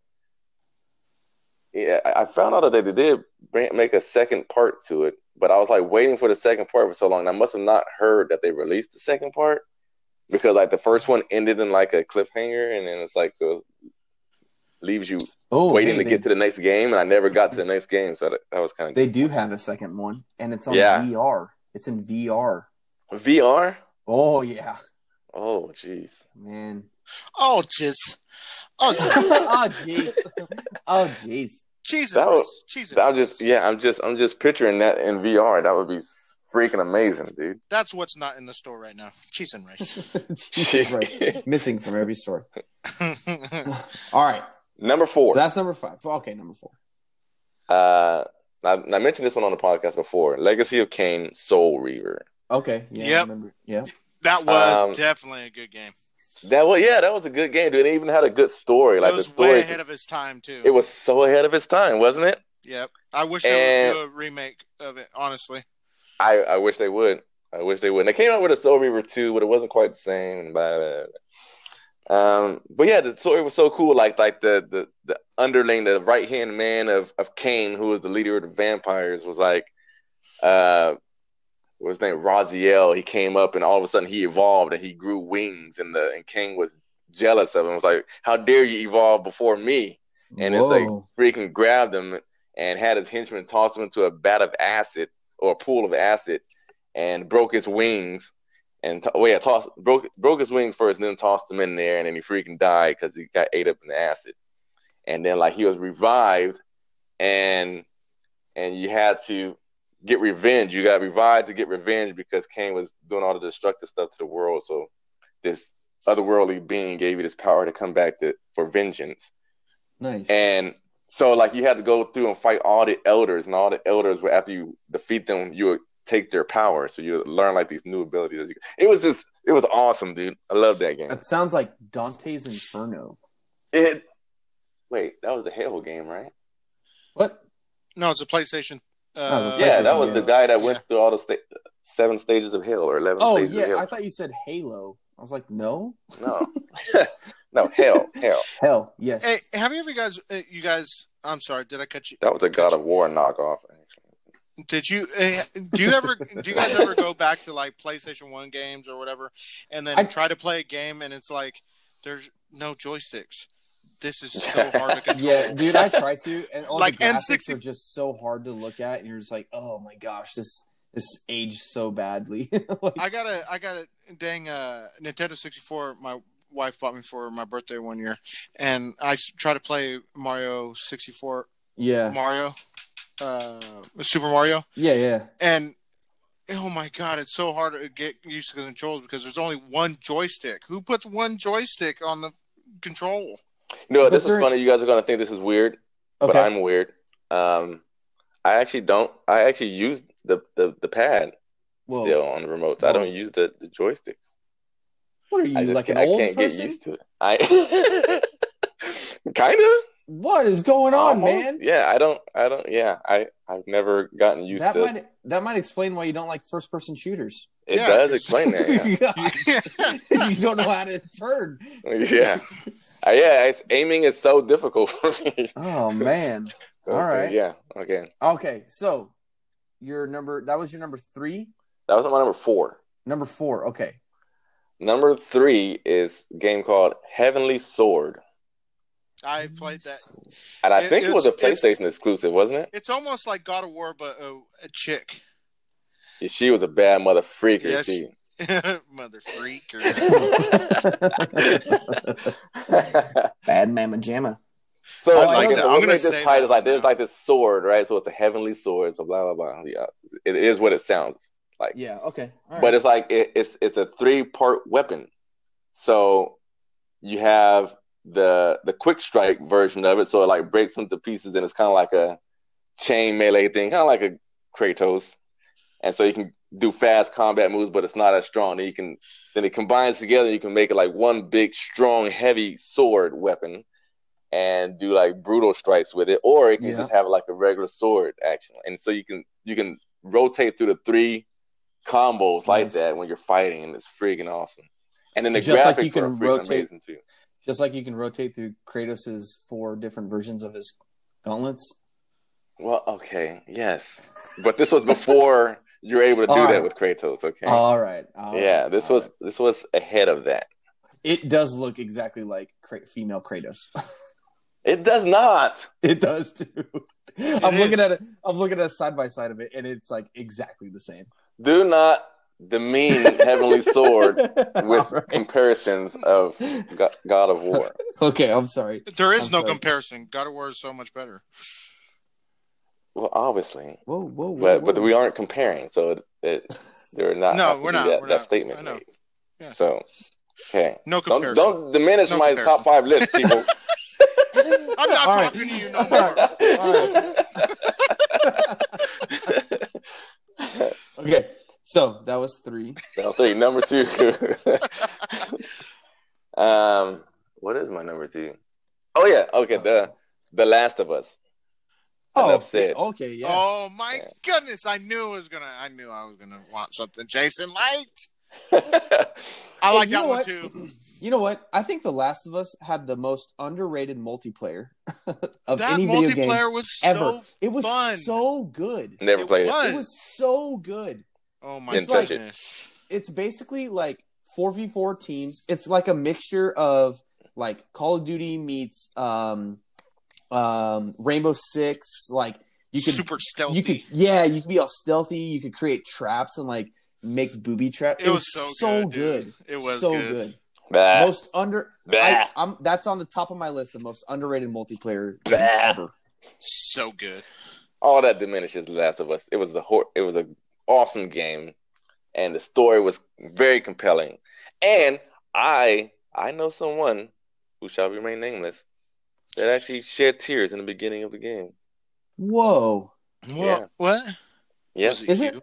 I found out that they did make a second part to it, but I was like waiting for the second part for so long. And I must have not heard that they released the second part, because like the first one ended in like a cliffhanger, and then it's like, so it leaves you waiting to get to the next game, and I never got to the next game, so that was kind of. They do have a second one, and it's on VR. It's in VR. VR? Oh yeah. Oh jeez. Man. Oh jeez. Oh jeez. Oh jeez. Oh jeez. Jesus. I'm just picturing that in VR. That would be freaking amazing, dude. That's what's not in the store right now. Cheese and rice. Cheese and rice. Missing from every store. All right. Number 4. So that's number 5. Okay, number 4. I mentioned this one on the podcast before. Legacy of Kain, Soul Reaver. Okay. Yeah. Yep. I remember. Yeah. That was definitely a good game. That was a good game, dude. It even had a good story. Like, it was the story way ahead of its time too. It was so ahead of its time, wasn't it? Yep. I wish they would do a remake of it, honestly. I wish they would. And they came out with a Soul Reaver 2, but it wasn't quite the same. Blah, blah, blah. But yeah, the story was so cool. Like the underling, the right hand man of Kain, who was the leader of the vampires, was like, what's his name, Raziel. He came up, and all of a sudden he evolved, and he grew wings, and Kain was jealous of him. It was like, how dare you evolve before me? And it's like freaking grabbed him and had his henchman toss him into a vat of acid, or a pool of acid, and broke his wings. And broke his wings first, and then tossed him in there, and then he freaking died because he got ate up in the acid. And then like he was revived, and you had to get revenge. You got revived to get revenge because Kain was doing all the destructive stuff to the world. So this otherworldly being gave you this power to come back for vengeance. Nice. And so like you had to go through and fight all the elders, and all the elders were, after you defeat them, you would take their power. So you learn like these new abilities. It was awesome, dude. I love that game. That sounds like Dante's Inferno. Wait, that was the Halo game, right? What? No, it's a PlayStation. That was the guy that went through all the 7 stages of hell, or 11 stages of hell. I thought you said Halo. I was like, no. No, hell. Hell, yes. Hey, have you guys, I'm sorry, did I cut you? That was a God of War knockoff, actually. Did you, do you guys ever go back to like PlayStation 1 games or whatever, and then try to play a game and it's like, there's no joysticks. This is so hard to control. Yeah, dude, I try to, and all like the graphics are just so hard to look at, and you're just like, oh my gosh, this aged so badly. I got a dang Nintendo 64. My wife bought me for my birthday one year, and I tried to play Mario 64. Yeah, Super Mario. Yeah. And oh my god, it's so hard to get used to the controls because there's only one joystick. Who puts one joystick on the control? No, this is funny. You guys are gonna think this is weird, but I'm weird. I actually don't. I actually use the pad still on the remotes. I don't use the joysticks. What are you, like an old person? I can't get used to it. Kind of. What is going on, man? Yeah, I don't. Yeah, I've never gotten used to. That might explain why you don't like first-person shooters. It does explain that. Yeah. You don't know how to turn. Yeah. Yeah, aiming is so difficult for me. Oh man! All right. Yeah. Okay. Okay. So that was your number 3. That was my number 4. Number 4. Okay. Number 3 is a game called Heavenly Sword. I played that, and I think it was a PlayStation exclusive, wasn't it? It's almost like God of War, but a chick. Yeah, she was a bad mother freaker. Yes. She. Mother freaker. Bad mama jamma. So I'm gonna make this title like there's like this sword, right? So it's a heavenly sword. So blah blah blah. Yeah, it is what it sounds like. Yeah. Okay. All right. But it's like it's a 3-part weapon. So you have the quick strike version of it, so it like breaks them to pieces, and it's kind of like a chain melee thing, kind of like a Kratos. And so you can do fast combat moves, but it's not as strong. Then it combines together. You can make it like one big, strong, heavy sword weapon, and do like brutal strikes with it, or it can just have like a regular sword action. And so you can rotate through the 3 combos like that when you're fighting, and it's freaking awesome. And then the graphics are freaking amazing too. Just like you can rotate through Kratos's 4 different versions of his gauntlets. Well, okay, yes, but this was before you were able to do that with Kratos. Okay, all right. This was ahead of that. It does look exactly like female Kratos. It does not. It does too. I'm looking at a side by side of it, and it's like exactly the same. Do not demean Heavenly Sword with comparisons of God of War. Okay, I'm sorry. There is no comparison. God of War is so much better. Well, obviously. Whoa. But we aren't comparing, so they're not. No, we're not. That statement. I know. Yeah. So, okay. No comparison. Don't diminish my top 5 list, people. I'm not talking to you no more. Okay, so that was 3. That was 3. Number 2. What is my number 2? Oh yeah, okay. The Last of Us. Okay, yeah. Oh my goodness! I knew I was gonna want something Jason liked. I like that one too. You know what? I think The Last of Us had the most underrated multiplayer of that any video game was ever. It was fun. so good. Never played it. It was so good. Oh my goodness! It's basically like 4v4 teams. It's like a mixture of like Call of Duty meets Rainbow Six. Like you could super stealthy. You could be all stealthy. You could create traps and like make booby traps. It was so good. It was so good. Most that's on the top of my list of most underrated multiplayer games ever. So good. All that diminishes The Last of Us. It was an awesome game, and the story was very compelling. And I know someone who shall remain nameless that actually shed tears in the beginning of the game. Whoa! Yeah. What? Yes. Is it?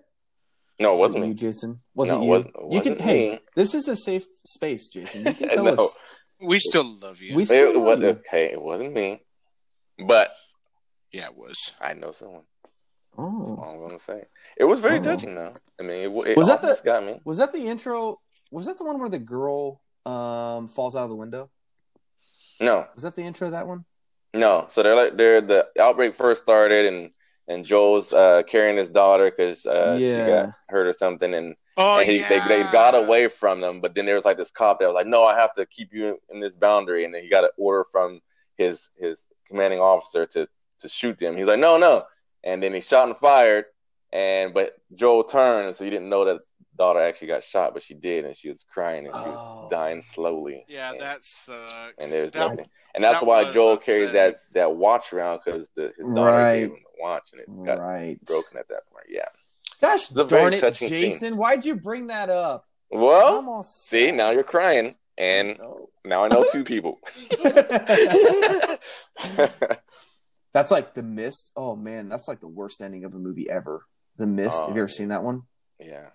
No, it wasn't me. You, Jason. Wasn't you? You can. Hey, this is a safe space, Jason. You can tell us. We still love you. Okay, it wasn't me, but yeah, it was. I know someone. Oh, that's all I'm gonna say. It was very touching, though. I mean, it was got me. Was that the intro? Was that the one where the girl falls out of the window? No. Was that the intro of that one? No. So the outbreak first started, and Joel's carrying his daughter because she got hurt or something, and they got away from them. But then there was like this cop that was like, "No, I have to keep you in this boundary," and then he got an order from his commanding officer to shoot them. He's like, "No," and then he shot and fired, but Joel turned, so he didn't know that daughter actually got shot, but she did, and she was crying and she was dying slowly. Yeah, that sucks. And there's nothing, and that's why Joel carries that watch around, because his daughter gave him the watch, and it got broken at that point. Yeah. Gosh darn it, Jason! Scene. Why'd you bring that up? Well, see, now you're crying, and now I know 2 people. That's like The Mist. Oh man, that's like the worst ending of a movie ever. The Mist. Have you ever seen that one? Yeah.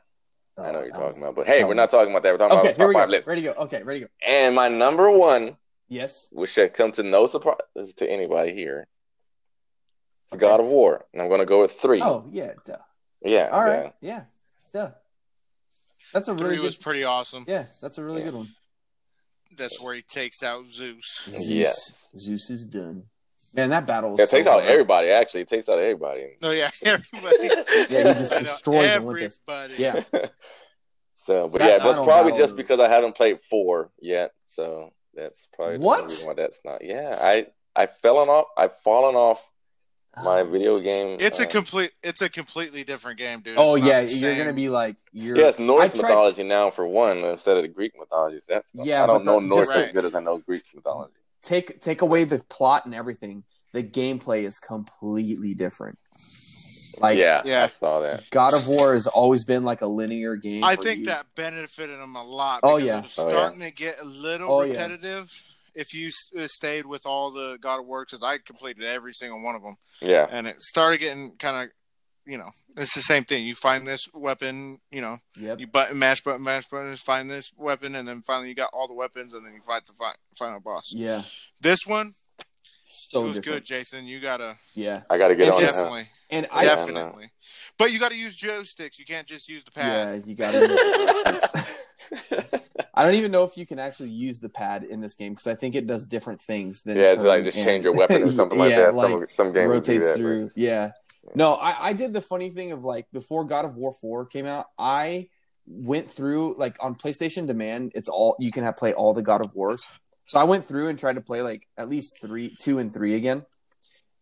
I know what you're talking about, but hey, we're not talking about that. We're talking about the top 5 list. Ready to go. Okay, ready to go. And my number 1, yes, which should come to no surprise to anybody here, is God of War, and I'm going to go with 3. Oh yeah, duh. Yeah. All right. Yeah, duh. That's a really 3 was pretty awesome. Yeah, that's a really good one. That's where he takes out Zeus. Zeus is done. Man, that battle is it takes out everybody, actually. It takes out everybody. Oh, yeah, everybody. Yeah, he just destroys Olympus. Yeah. So, but that's probably just because I haven't played 4 yet. So that's probably the reason why that's not. Yeah, I've fallen off my video game. It's a completely different game, dude. Oh yeah, you're gonna be like it's Norse mythology now for one instead of the Greek mythology. I don't know Norse as good as I know Greek mythology. Take away the plot and everything. The gameplay is completely different. Like I saw that. God of War has always been like a linear game. I think that benefited them a lot. Because it was starting to get a little repetitive. If you stayed with all the God of War, because I completed every single one of them. Yeah. And it started getting kind of, it's the same thing. You find this weapon, you mash buttons, find this weapon, and then finally you got all the weapons, and then you fight the final boss. Yeah. This one, so it was good, Jason. You gotta. Yeah. I gotta get on definitely. And definitely. But you gotta use joysticks. You can't just use the pad. Yeah, you gotta use joysticks. I don't even know if you can actually use the pad in this game because I think it does different things than it's like just change your weapon or something like that. Some games rotates through. Yeah. No, I did the funny thing of like before God of War 4 came out, I went through like on PlayStation Demand, it's all you can play all the God of Wars. So I went through and tried to play like at least 2 and 3 again.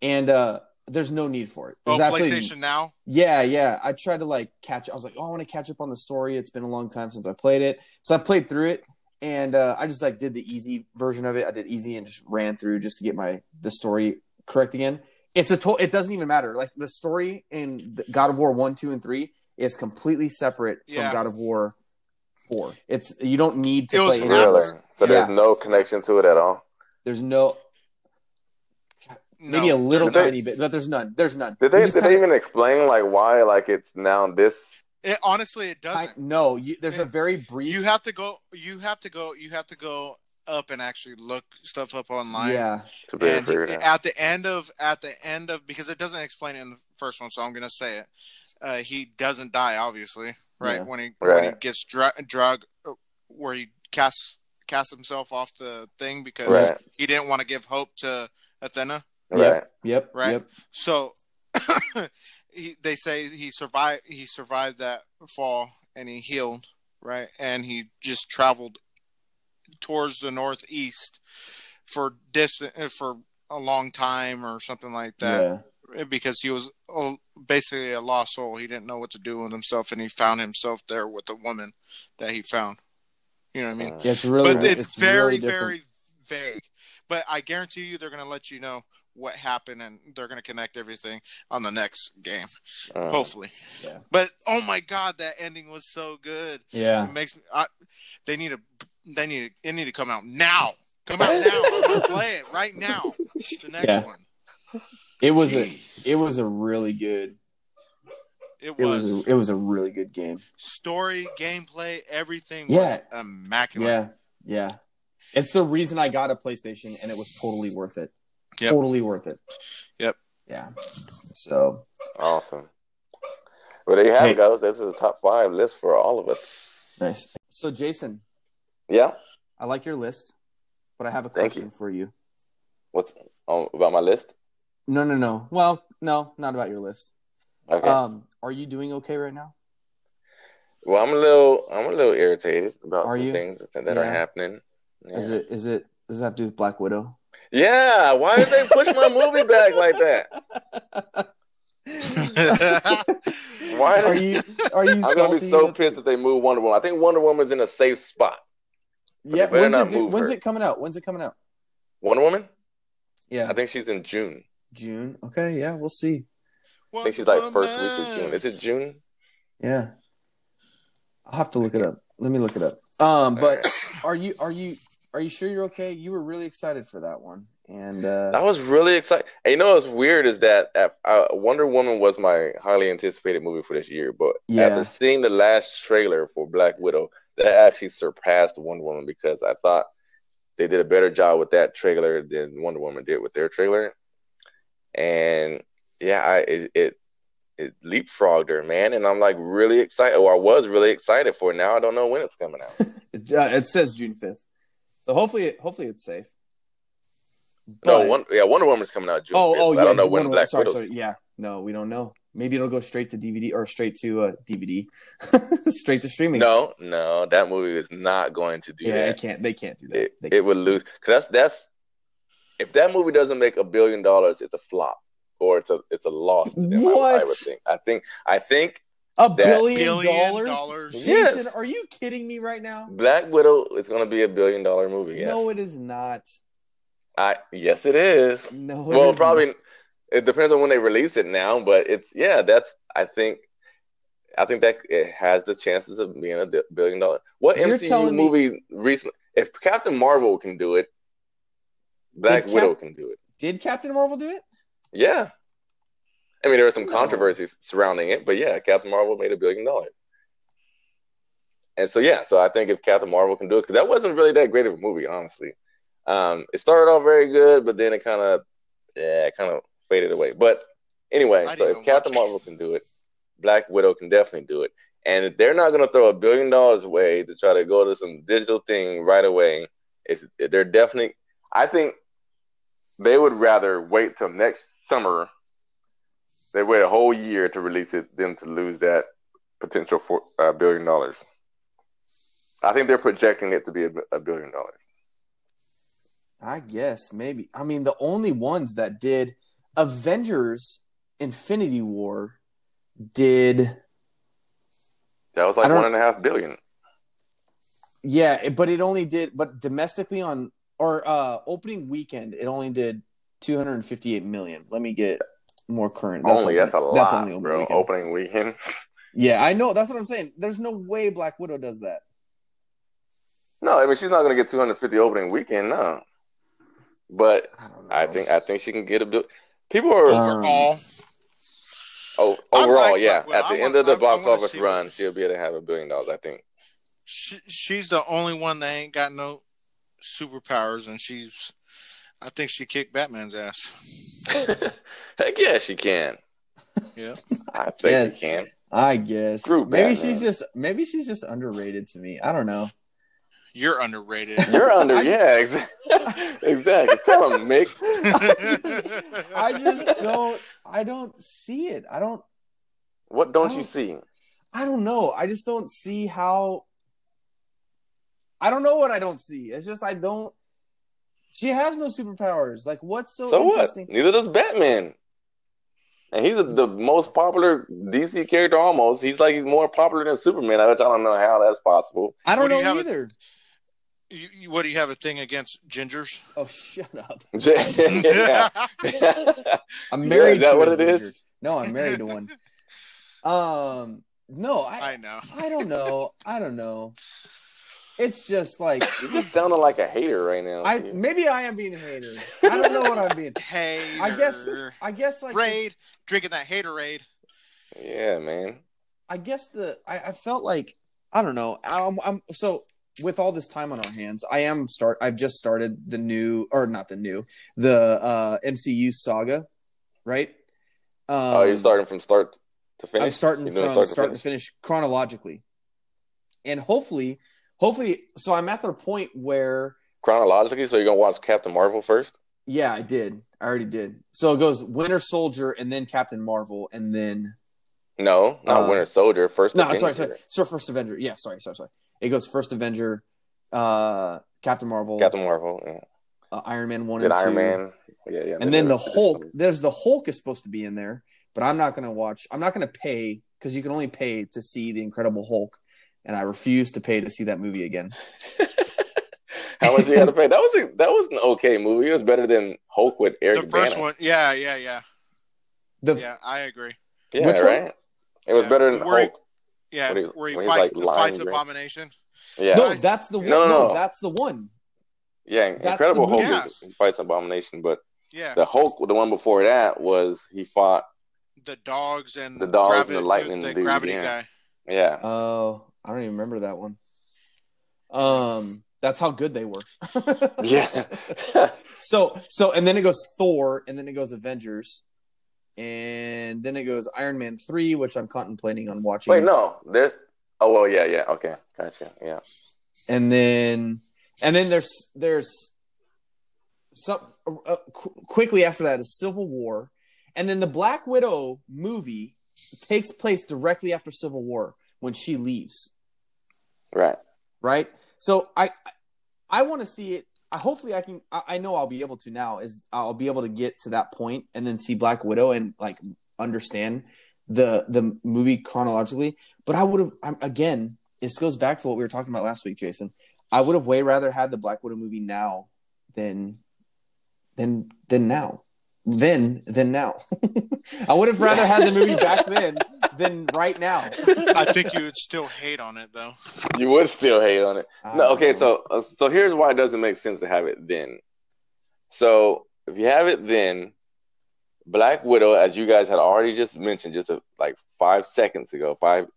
And there's no need for it. PlayStation Now? Yeah. I tried to like catch. I was like, I want to catch up on the story. It's been a long time since I played it, so I played through it, and I just like did the easy version of it. I did easy and just ran through just to get the story correct again. It doesn't even matter. Like the story in God of War 1, 2, and 3 is completely separate from God of War 4. You don't need to play really. So there's no connection to it at all. There's no. Maybe a little tiny bit, but there's none. There's none. Did they even explain like why like it's now this? Honestly, it doesn't. No, there's a very brief. You have to go up and actually look stuff up online. Yeah. And at the end of because it doesn't explain it in the first one, so I'm gonna say it. He doesn't die, obviously, right? Yeah. When he gets drugged, where he casts himself off the thing because he didn't want to give hope to Athena. Right. Yep. Right. Yep. So they say he survived that fall and he healed, right? And he just traveled towards the northeast for a long time or something like that. Yeah. Because he was basically a lost soul. He didn't know what to do with himself, and he found himself there with a woman that he found. You know what I mean? Yeah, it's really, but it's very, very vague. But I guarantee you, they're going to let you know what happened, and they're going to connect everything on the next game, hopefully. Yeah. But oh my god, that ending was so good. Yeah, it makes me. It need to come out now. Come out now. I'm going to play it right now. The next one. It was a really good. It was a really good game. Story, gameplay, everything was immaculate. Yeah. It's the reason I got a PlayStation, and it was totally worth it. Yep. Totally worth it. Yep. Yeah. So awesome. Well, there you have it, guys. This is a top 5 list for all of us. Nice. So, Jason. Yeah. I like your list, but I have a question for you. What's about my list? No. Well, no, not about your list. Okay. Are you doing okay right now? Well, I'm a little irritated about some things that are happening. Yeah. Does it have to do with Black Widow? Yeah. Why did they push my movie back like that? Why are you? I'm gonna be so pissed if they move Wonder Woman. I think Wonder Woman's in a safe spot. Yeah. When's it coming out? Wonder Woman? Yeah. I think she's in June. June. Okay. Yeah. We'll see. I think she's like first week of June. Is it June? Yeah. I'll have to look it up. Let me look it up. But are you sure you're okay? You were really excited for that one, and I was really excited. And you know what's weird is that Wonder Woman was my highly anticipated movie for this year, but after seeing the last trailer for Black Widow, that actually surpassed Wonder Woman because I thought they did a better job with that trailer than Wonder Woman did with their trailer, and it leapfrogged her, man, and I'm like really excited. Or I was really excited for it. Now I don't know when it's coming out. It says June 5th. So hopefully it's safe. But, Wonder Woman's coming out June. Yeah. I don't know when Black Widow's. Sorry. Yeah. No, we don't know. Maybe it'll go straight to DVD or straight to DVD, straight to streaming. No, that movie is not going to do that. Yeah, they can't do that. It would lose because that's if that movie doesn't make $1 billion, it's a flop or it's a loss to them. What? I would think. I think $1 billion? Jason, yes. Are you kidding me right now? Black Widow is going to be $1 billion movie. Yes. No, it is not. Yes, it is. No, well, probably. Not. It depends on when they release it now, but I think that it has the chances of being $1 billion. What MCU movie recently? If Captain Marvel can do it, Black Widow can do it. Did Captain Marvel do it? Yeah. I mean, there was some controversies surrounding it, but yeah, Captain Marvel made $1 billion. And so I think if Captain Marvel can do it, because that wasn't really that great of a movie, honestly. It started off very good, but then it kind of faded away. But anyway, so if Captain Marvel can do it, Black Widow can definitely do it. And if they're not going to throw $1 billion away to try to go to some digital thing right away, they're definitely. I think they would rather wait till next summer. They wait a whole year to release it than to lose that potential for $1 billion. I think they're projecting it to be $1 billion. I guess maybe. I mean, the only ones that did Avengers Infinity War did. That was like $1.5 billion. Yeah, but it only did. But domestically opening weekend, it only did $258 million. Let me get more current. That's a lot. That's only opening weekend. Yeah, I know. That's what I'm saying. There's no way Black Widow does that. No, I mean she's not going to get 250 opening weekend, no. But I think she can get a bit. People are overall. Overall, yeah. At the end of the box office run, she'll be able to have $1 billion. I think. She's the only one that ain't got no superpowers, and I think she kicked Batman's ass. Heck yeah, she can. Yeah, I think she can. I guess maybe she's just underrated to me. I don't know. You're underrated. You're exactly. Tell him, Mick. I don't see it. What don't you see? I don't know. I just don't see how. I don't know what I don't see. It's just she has no superpowers. Like, what's so interesting? What? Neither does Batman. And he's the most popular DC character almost. He's more popular than Superman, which I don't know how that's possible. I don't know either. What do you have a thing against gingers? Oh, shut up. Yeah. I'm married to that what a it ginger. is? No, I'm married to one. No, I know. I don't know. It's just like you're just sounding like a hater right now. Maybe I am being a hater. I don't know what I'm being. Hater. I guess like Raid drinking that haterade. Yeah, man. I guess I felt like I don't know. I'm so with all this time on our hands, I've just started the MCU saga, right? You're starting from start to finish. I'm starting from start to finish chronologically, and hopefully, so I'm at the point where chronologically. So you're gonna watch Captain Marvel first? Yeah, I did. I already did. So it goes Winter Soldier, and then Captain Marvel, and then no, not Winter Soldier. First Avenger. Sorry, First Avenger. Yeah, sorry. It goes First Avenger, Captain Marvel, yeah. Iron Man 1 and 2. Iron Man. Yeah. And then the Hulk. There's the Hulk is supposed to be in there, but I'm not going to watch. I'm not going to pay because you can only pay to see the Incredible Hulk, and I refuse to pay to see that movie again. How much you had to pay? That was an okay movie. It was better than Hulk with Eric Bana. The first one, yeah. Yeah, I agree. Yeah, which right. One? It was better than Hulk. Where he fights Abomination. Yeah. No, that's the one. No, that's the one. Yeah, Incredible Hulk fights Abomination, but the Hulk, the one before that was he fought the dogs and the lightning, the gravity guy. Yeah. Oh, I don't even remember that one. That's how good they were. Yeah. So, and then it goes Thor, and then it goes Avengers, and then it goes Iron Man 3, which I'm contemplating on watching. Wait, no, there's. Oh well, yeah. Okay, gotcha. Yeah. And then And then there's some quickly after that is Civil War, and then the Black Widow movie takes place directly after Civil War when she leaves. Right. So I want to see it. Hopefully I can. I know I'll be able to now. I'll be able to get to that point and then see Black Widow and like understand the movie chronologically. But I would have again. This goes back to what we were talking about last week, Jason. I would have way rather had the Black Widow movie now than now. Than now. I would have rather had the movie back then than right now. I think you would still hate on it, though. You would still hate on it. No, okay. So here's why it doesn't make sense to have it then. So if you have it then, Black Widow, as you guys had already just mentioned, just like 5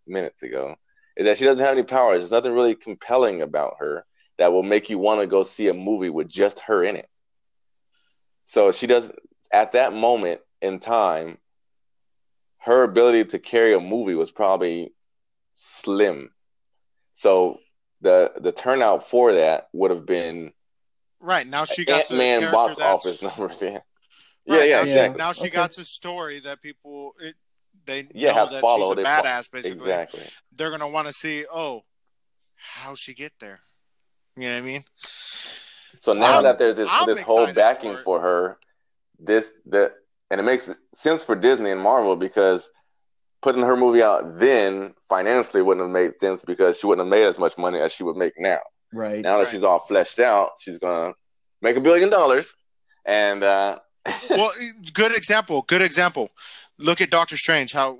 minutes ago, is that she doesn't have any powers. There's nothing really compelling about her that will make you want to go see a movie with just her in it. So she doesn't. At that moment in time, her ability to carry a movie was probably slim. So the turnout for that would have been right. Now she got Ant-Man box office numbers. Yeah, right, yeah, exactly. Now she got a story that people they know have that followed. She's a badass. Basically, exactly. They're gonna want to see. Oh, how'd she get there? You know what I mean? So now that there's this whole backing for her. And it makes sense for Disney and Marvel because putting her movie out then financially wouldn't have made sense because she wouldn't have made as much money as she would make now. Right. Now that she's all fleshed out, she's gonna make $1 billion. And well, good example. Look at Doctor Strange. How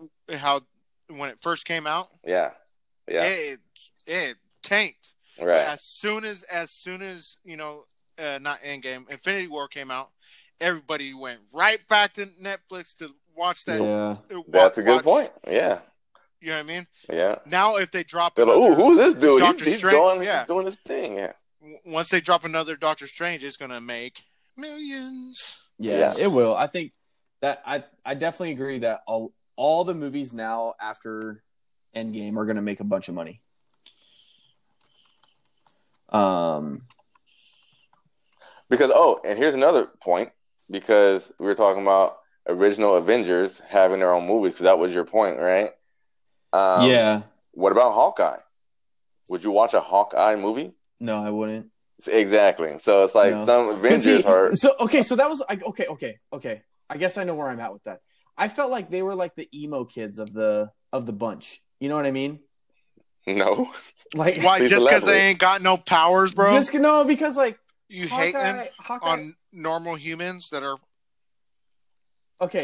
when it first came out, it tanked. Right. As soon as not Endgame, Infinity War came out. Everybody went right back to Netflix to watch that. Yeah, that's a good point. Yeah, you know what I mean. Yeah. Now, if they drop, they're like, "Ooh, who's this dude? He's doing his thing." Yeah. Once they drop another Doctor Strange, it's gonna make millions. Yeah, it will. I think that I definitely agree that all the movies now after Endgame are gonna make a bunch of money. Because and here's another point. Because we were talking about original Avengers having their own movies, because that was your point, right? Yeah. What about Hawkeye? Would you watch a Hawkeye movie? No, I wouldn't. Exactly. So it's like some Avengers are. So that was okay. I guess I know where I'm at with that. I felt like they were like the emo kids of the bunch. You know what I mean? No. Like why? Just because they ain't got no powers, bro? Because like. You hate them on normal humans that are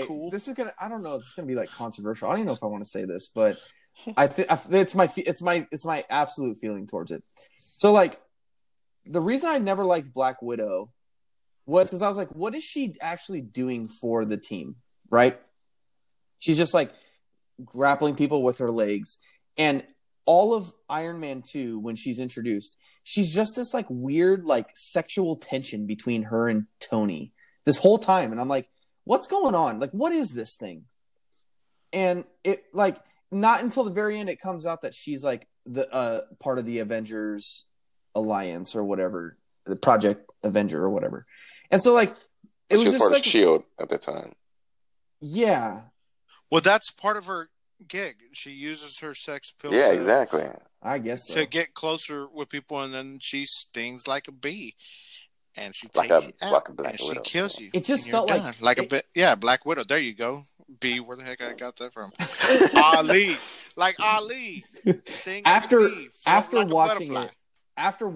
cool. This is gonna. I don't know. This is gonna be like controversial. I don't even know if I want to say this, but I think it's my absolute feeling towards it. So like, the reason I never liked Black Widow was because I was like, what is she actually doing for the team? Right? She's just like grappling people with her legs, and all of Iron Man 2 when she's introduced. She's just this like weird like sexual tension between her and Tony this whole time. And I'm like, what's going on? Like, what is this thing? And it like not until the very end, it comes out that she's like the part of the Avengers Alliance or whatever, the Project Avenger or whatever. And so like, it was just part like of S.H.I.E.L.D. at the time. Yeah. Well, that's part of her gig. She uses her sex pill. Yeah, exactly. I guess so. To get closer with people, and then she stings like a bee, and she takes you out, like a Black and Widow. she kills you. It just felt like a bit. Yeah, Black Widow. There you go. Bee. Where the heck I got that from? Ali. Like Ali. After like watching it, after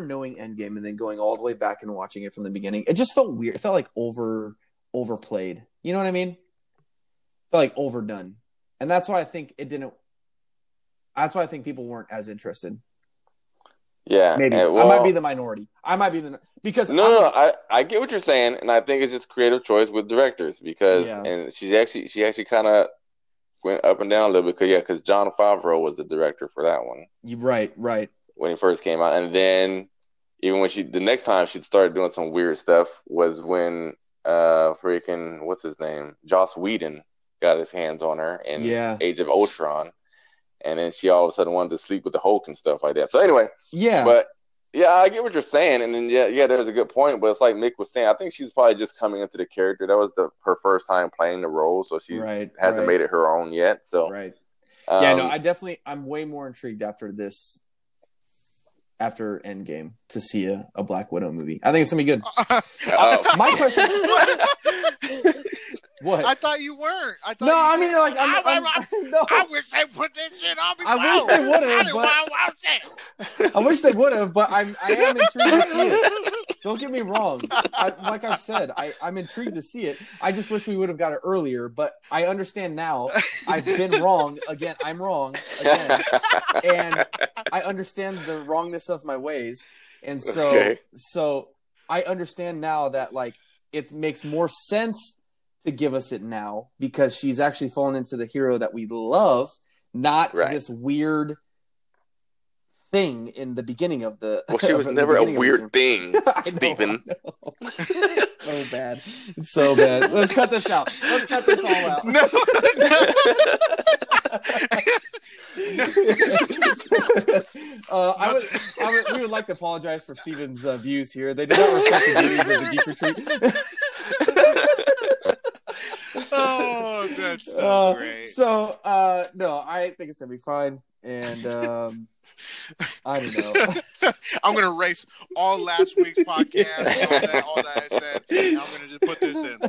knowing Endgame and then going all the way back and watching it from the beginning, it just felt weird. It felt like overplayed. You know what I mean? It felt like overdone, and that's why I think it didn't. That's why I think people weren't as interested. Yeah, maybe I might be the minority. Because I get what you're saying, and I think it's just creative choice with directors because and she actually kind of went up and down a little bit because Jon Favreau was the director for that one. Right. When he first came out, and then even when the next time she started doing some weird stuff was when freaking what's his name, Joss Whedon got his hands on her in Age of Ultron. And then she all of a sudden wanted to sleep with the Hulk and stuff like that. So anyway, yeah. But Yeah, I get what you're saying, and then there's a good point. But it's like Mick was saying, I think she's probably just coming into the character. That was her first time playing the role, so she hasn't made it her own yet. So I'm way more intrigued after Endgame to see a Black Widow movie. I think it's gonna be good. My question. What? I thought you weren't. I wish they put this shit on before. I wish they would have. I wish they would have, but I am intrigued to see it. Don't get me wrong. Like I said, I'm intrigued to see it. I just wish we would have got it earlier, but I understand now. I've been wrong again. I'm wrong again, and I understand the wrongness of my ways, and so I understand now that like it makes more sense to give us it now because she's actually fallen into the hero that we love, not this weird thing in the beginning of the. Well, she was never a weird thing, Stephen. It's so bad. It's so bad. Let's cut this out. Let's cut this all out. No. We would like to apologize for Stephen's views here. They do not reflect the views of the Geek Retreat. Oh, that's so great. So, no, I think it's gonna be fine, and I don't know. I'm gonna erase all last week's podcast, all that I said. And I'm gonna just put this in.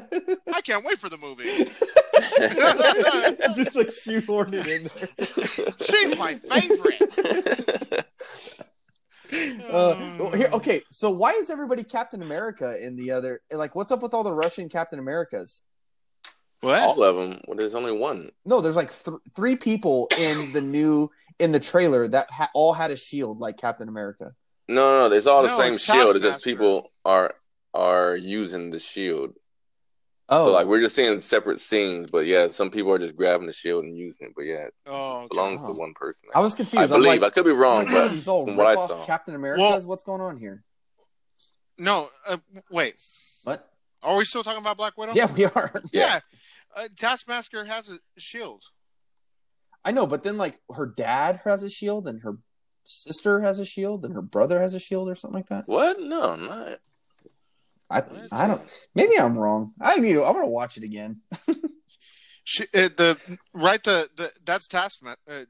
I can't wait for the movie. Just like shoehorn it in there. She's my favorite. Okay, so why is everybody Captain America in the other? Like, what's up with all the Russian Captain Americas? What? All of them. Well, there's only one. No, there's like three people in the trailer that all had a shield like Captain America. No, it's all the same shield. It's just people are using the shield. Oh, so like we're just seeing separate scenes, but yeah, some people are just grabbing the shield and using it. But yeah, it belongs to one person. I was confused. I believe I could be wrong, but these all from what I saw, Captain America's. What's going on here? No, wait. What? Are we still talking about Black Widow? Yeah, we are. Yeah. Taskmaster has a shield. I know, but then like her dad has a shield, and her sister has a shield, and her brother has a shield, or something like that. What? No, not. I don't. Maybe I'm wrong. I'm gonna watch it again. That's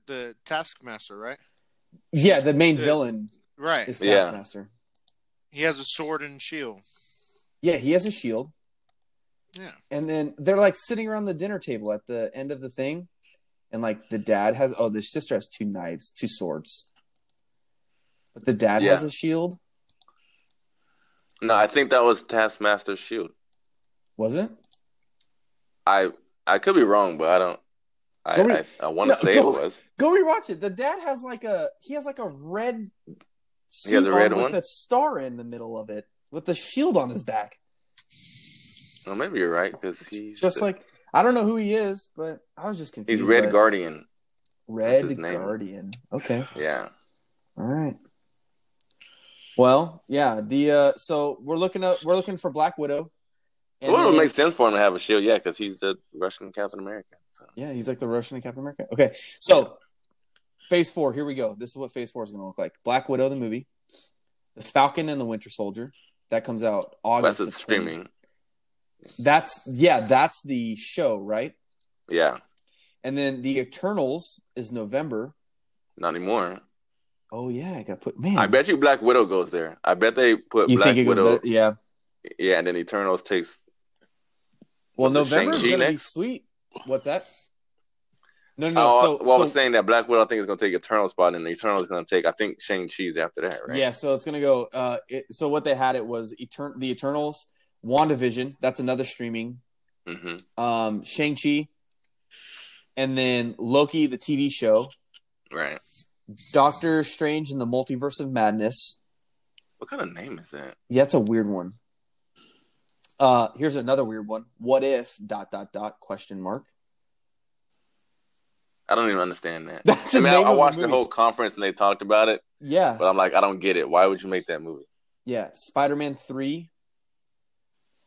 the Taskmaster, right? Yeah, the main villain, right? Is Taskmaster. He has a sword and shield. Yeah, he has a shield. Yeah, and then they're like sitting around the dinner table at the end of the thing, and like the dad has the sister has two swords, but the dad has a shield. No, I think that was Taskmaster's shield. Was it? I could be wrong, but I don't. I want to say it was. Go rewatch it. The dad has like a red suit he has a red with one? a star in the middle of it with the shield on his back. Well, maybe you're right because he's just like I don't know who he is, but I was just confused. He's Red Guardian. Red Guardian. Okay. Yeah. All right. Well, yeah. So we're looking for Black Widow. It would make sense for him to have a shield, because he's the Russian Captain America. So. Yeah, he's like the Russian Captain America. Okay, so Phase 4. Here we go. This is what Phase 4 is going to look like. Black Widow, the movie, The Falcon and the Winter Soldier. That comes out August. That's streaming. That's the show, right? Yeah. And then the Eternals is November. Not anymore. Oh yeah, I got put. Man, I bet you Black Widow goes there. I bet they put Black Widow. Yeah. Yeah, and then Eternals takes. Well, November is gonna be sweet. What's that? No. I was saying that Black Widow I think is gonna take Eternal spot, and the Eternal is gonna take Shang-Chi's after that, right? Yeah, so it's gonna go. So what they had was the Eternals, WandaVision. That's another streaming. Mm-hmm. Shang-Chi, and then Loki, the TV show. Right. Doctor Strange in the Multiverse of Madness. What kind of name is that? Yeah, it's a weird one. Here's another weird one. What if ... question mark. I don't even understand that. That's I watched the whole conference and they talked about it. Yeah. But I'm like, I don't get it. Why would you make that movie? Yeah. Spider-Man 3,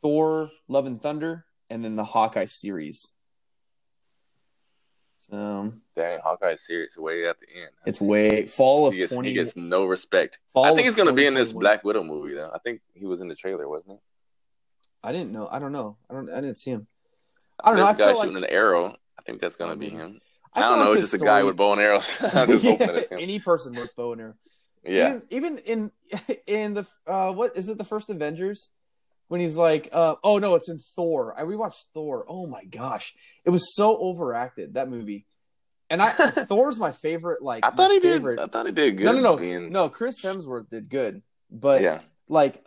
Thor, Love and Thunder, and then the Hawkeye series. Dang, Hawkeye's serious way at the end. It's way fall of 20. He gets no respect. I think he's going to be in this Black Widow movie though. I think he was in the trailer, wasn't he? I didn't know. I don't know. I didn't see him. I don't know. This guy shooting an arrow. I think that's going to be him. I don't know. It's just a guy with bow and arrows. I'm just hoping it's him. Any person with bow and arrow. Yeah. Even in the what is it? The first Avengers when he's like, oh no, it's in Thor. I rewatched Thor. Oh my gosh, it was so overacted, that movie. And Thor's my favorite. Like I thought he did good. No. Chris Hemsworth did good, but yeah, like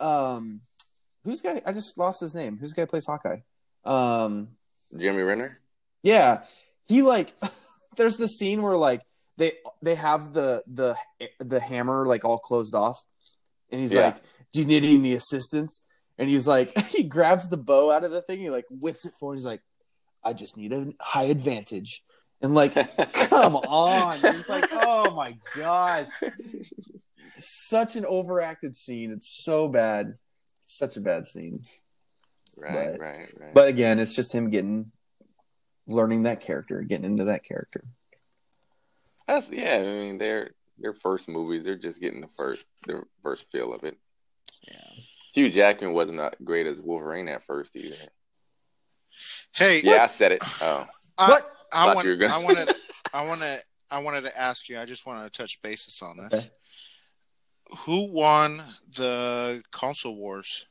who's guy? I just lost his name. Who's the guy who plays Hawkeye? Jeremy Renner. Yeah, he like. There's the scene where like they have the hammer like all closed off, and he's like, "Do you need any assistance?" And he's like, he grabs the bow out of the thing, he like whips it forward. He's like, "I just need a high advantage." And like, come on, it's like, oh my gosh, such an overacted scene. It's so bad, such a bad scene. Right. But again, it's just him learning that character, getting into that character. I mean, their first movies, they're just getting the first feel of it. Yeah. Hugh Jackman wasn't that great as Wolverine at first either. Hey, yeah, I said it. Oh, what? I wanted to ask you. I just want to touch bases on this. Okay. Who won the console wars?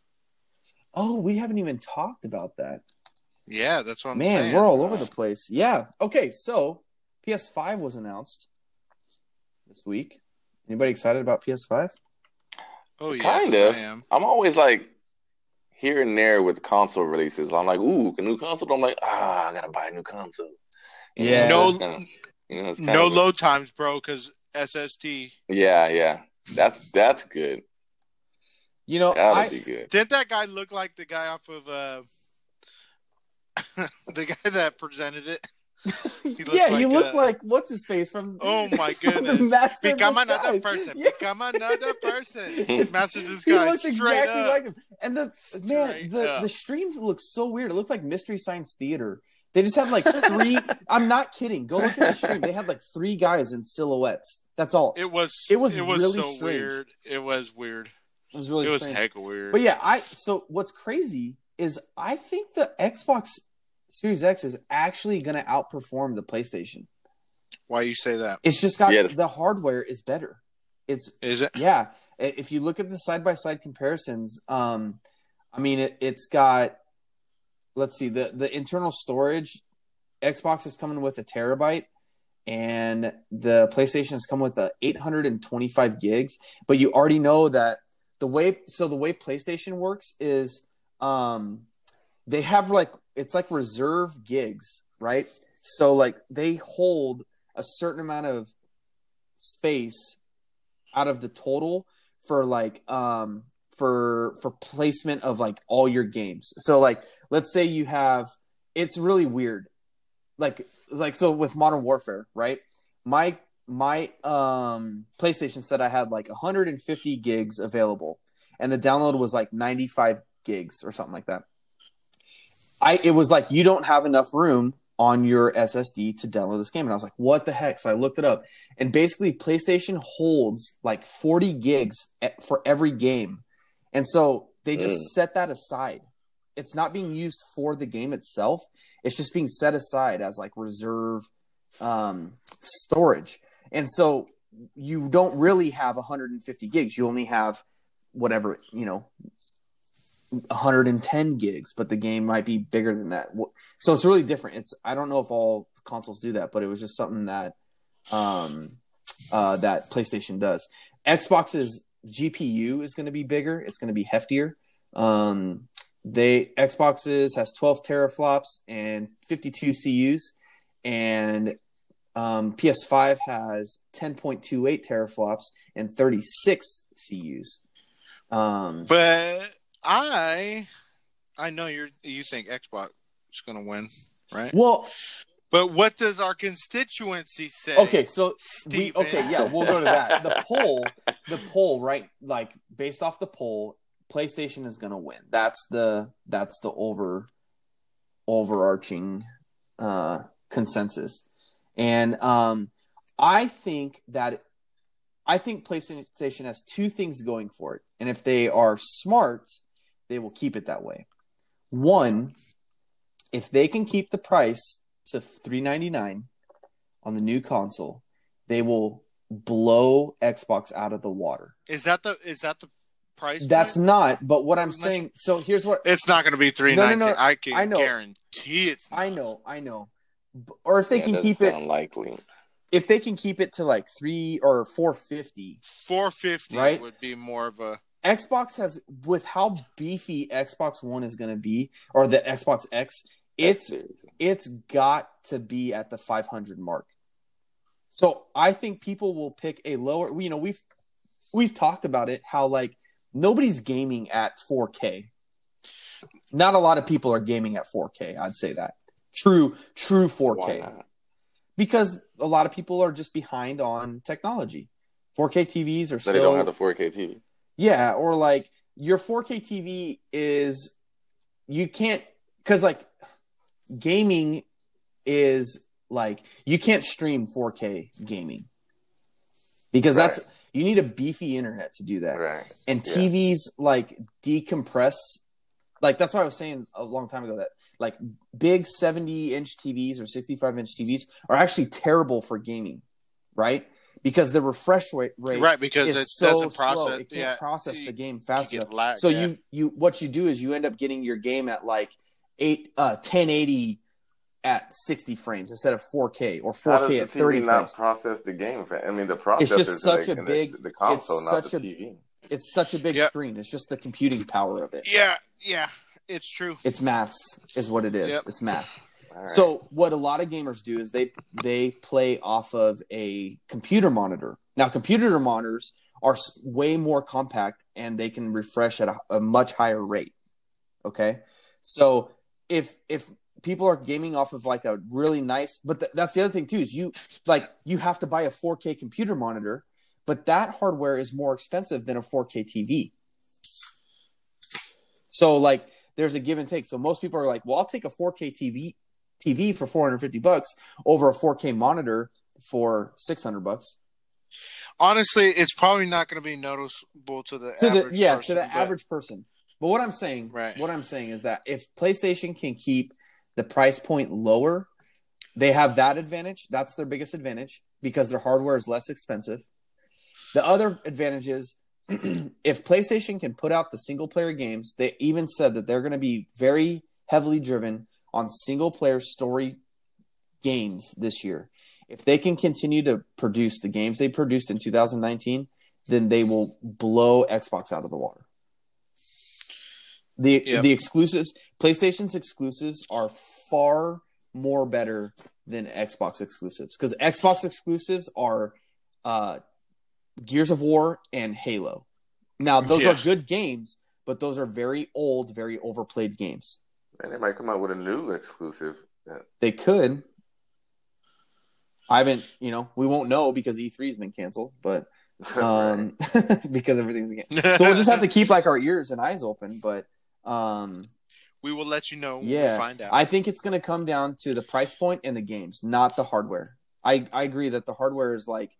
Oh, we haven't even talked about that. Yeah, that's what I'm saying. Man, we're all over the place. Yeah. Okay, so PS5 was announced this week. Anybody excited about PS5? Oh, yes, kind of. I am. I'm always like here and there with console releases. I'm like, ooh, a new console. But I'm like, I gotta buy a new console. Yeah. No load times, bro, because SSD. Yeah. That's good. That'll be good. Didn't that guy look like the guy off of the guy that presented it? He looked like what's his face from. Oh my goodness! Become another person. Yeah. Become another person. Master this guy. He looked exactly like him. And the stream looks so weird. It looked like Mystery Science Theater. They just had like 3. I'm not kidding. Go look at the stream. They had like 3 guys in silhouettes. That's all. It was really so strange. Weird. It was weird. It was really. It was hecka weird. But yeah, so what's crazy is I think the Xbox Series X is actually going to outperform the PlayStation. Why you say that? It's just got the hardware is better. Is it? Yeah. If you look at the side-by-side comparisons, I mean, it's got, let's see, the internal storage, Xbox is coming with 1 terabyte, and the PlayStation is coming with 825 gigs. But you already know that the way PlayStation works is they have it's like reserve gigs, right? So like they hold a certain amount of space out of the total for like for placement of like all your games. So like let's say you have, it's really weird. Like so with Modern Warfare, right? My PlayStation said I had like 150 gigs available, and the download was like 95 gigs or something like that. It was like, you don't have enough room on your SSD to download this game. And I was like, what the heck? So I looked it up. And basically, PlayStation holds like 40 gigs for every game. And so they just set that aside. It's not being used for the game itself. It's just being set aside as like reserve storage. And so you don't really have 150 gigs. You only have whatever, 110 gigs, but the game might be bigger than that. So it's really different. I don't know if all consoles do that, but it was just something that that PlayStation does. Xbox's GPU is going to be bigger. It's going to be heftier. Xbox's has 12 teraflops and 52 CUs, and PS5 has 10.28 teraflops and 36 CUs. But I know you think Xbox is going to win, right? Well, but what does our constituency say? Okay, so we'll go to that. The poll, right? Like based off the poll, PlayStation is going to win. That's the overarching consensus. And I think PlayStation has two things going for it. And if they are smart, they will keep it that way. One, if they can keep the price to $399 on the new console, they will blow Xbox out of the water. Is that the price? That's point? Not. But what I'm saying. So here's what. It's not going to be $399. No. I can guarantee it's not. I know. Or if they can keep it unlikely. If they can keep it to like $300 or $450. $450 right? Would be more of a. Xbox has, with how beefy Xbox One is going to be, or the Xbox X, it's got to be at the 500 mark. So I think people will pick a lower. You know, we've talked about it, how like nobody's gaming at 4K. Not a lot of people are gaming at 4K. I'd say that true 4K, because a lot of people are just behind on technology. 4K TVs are still. They don't have the 4K TV. Yeah, or like your 4K TV is, you can't, because like gaming is like, you can't stream 4K gaming because you need a beefy internet to do that. Right. And TVs like decompress. Like that's why I was saying a long time ago that like big 70-inch TVs or 65-inch TVs are actually terrible for gaming, right? Because the refresh rate because is it so doesn't process. Slow. It can't process the game fast enough. Lag, so you what you do is you end up getting your game at like 1080 at 60 frames instead of 4K or 4K at 30 frames. Not process the game. I mean, the processor. It's just such a big the console, not the TV. It's such a big screen. It's just the computing power of it. Yeah, it's true. It's maths, is what it is. Yep. It's math. Right. So what a lot of gamers do is they play off of a computer monitor. Now, computer monitors are way more compact and they can refresh at a much higher rate. Okay, so if people are gaming off of like a really nice, but that's the other thing too, is you have to buy a 4K computer monitor, but that hardware is more expensive than a 4K TV. So like there's a give and take. So most people are like, well, I'll take a 4K TV for $450 over a 4K monitor for $600. Honestly, it's probably not going to be noticeable to the average person. But what I'm saying is that if PlayStation can keep the price point lower, they have that advantage. That's their biggest advantage because their hardware is less expensive. The other advantage is if PlayStation can put out the single player games, they even said that they're going to be very heavily driven on single player story games this year. If they can continue to produce the games they produced in 2019, then they will blow Xbox out of the water. The exclusives, PlayStation's exclusives are far more better than Xbox exclusives because Xbox exclusives are Gears of War and Halo. Now, those are good games, but those are very old, very overplayed games. And they might come out with a new exclusive. Yeah. They could. We won't know because E3's been canceled, but because everything's been canceled. So we'll just have to keep like our ears and eyes open, but we will let you know when we find out. I think it's going to come down to the price point and the games, not the hardware. I agree that the hardware is like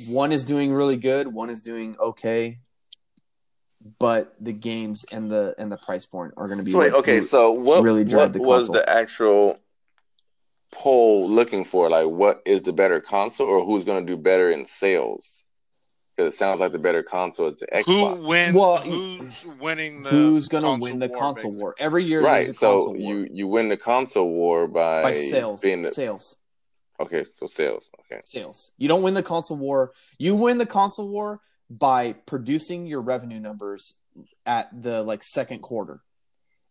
one is doing really good, one is doing okay, but the games and the price point are going to be so what really drive the console. Was the actual poll looking for? Like, what is the better console, or who's going to do better in sales? Because it sounds like the better console is the Xbox. Who's winning the who's going to win the console war? Every year there's a console war. You win the console war by sales. Sales. Okay, so sales. Okay. Sales. You don't win the console war. You win the console war by producing your revenue numbers at the second quarter.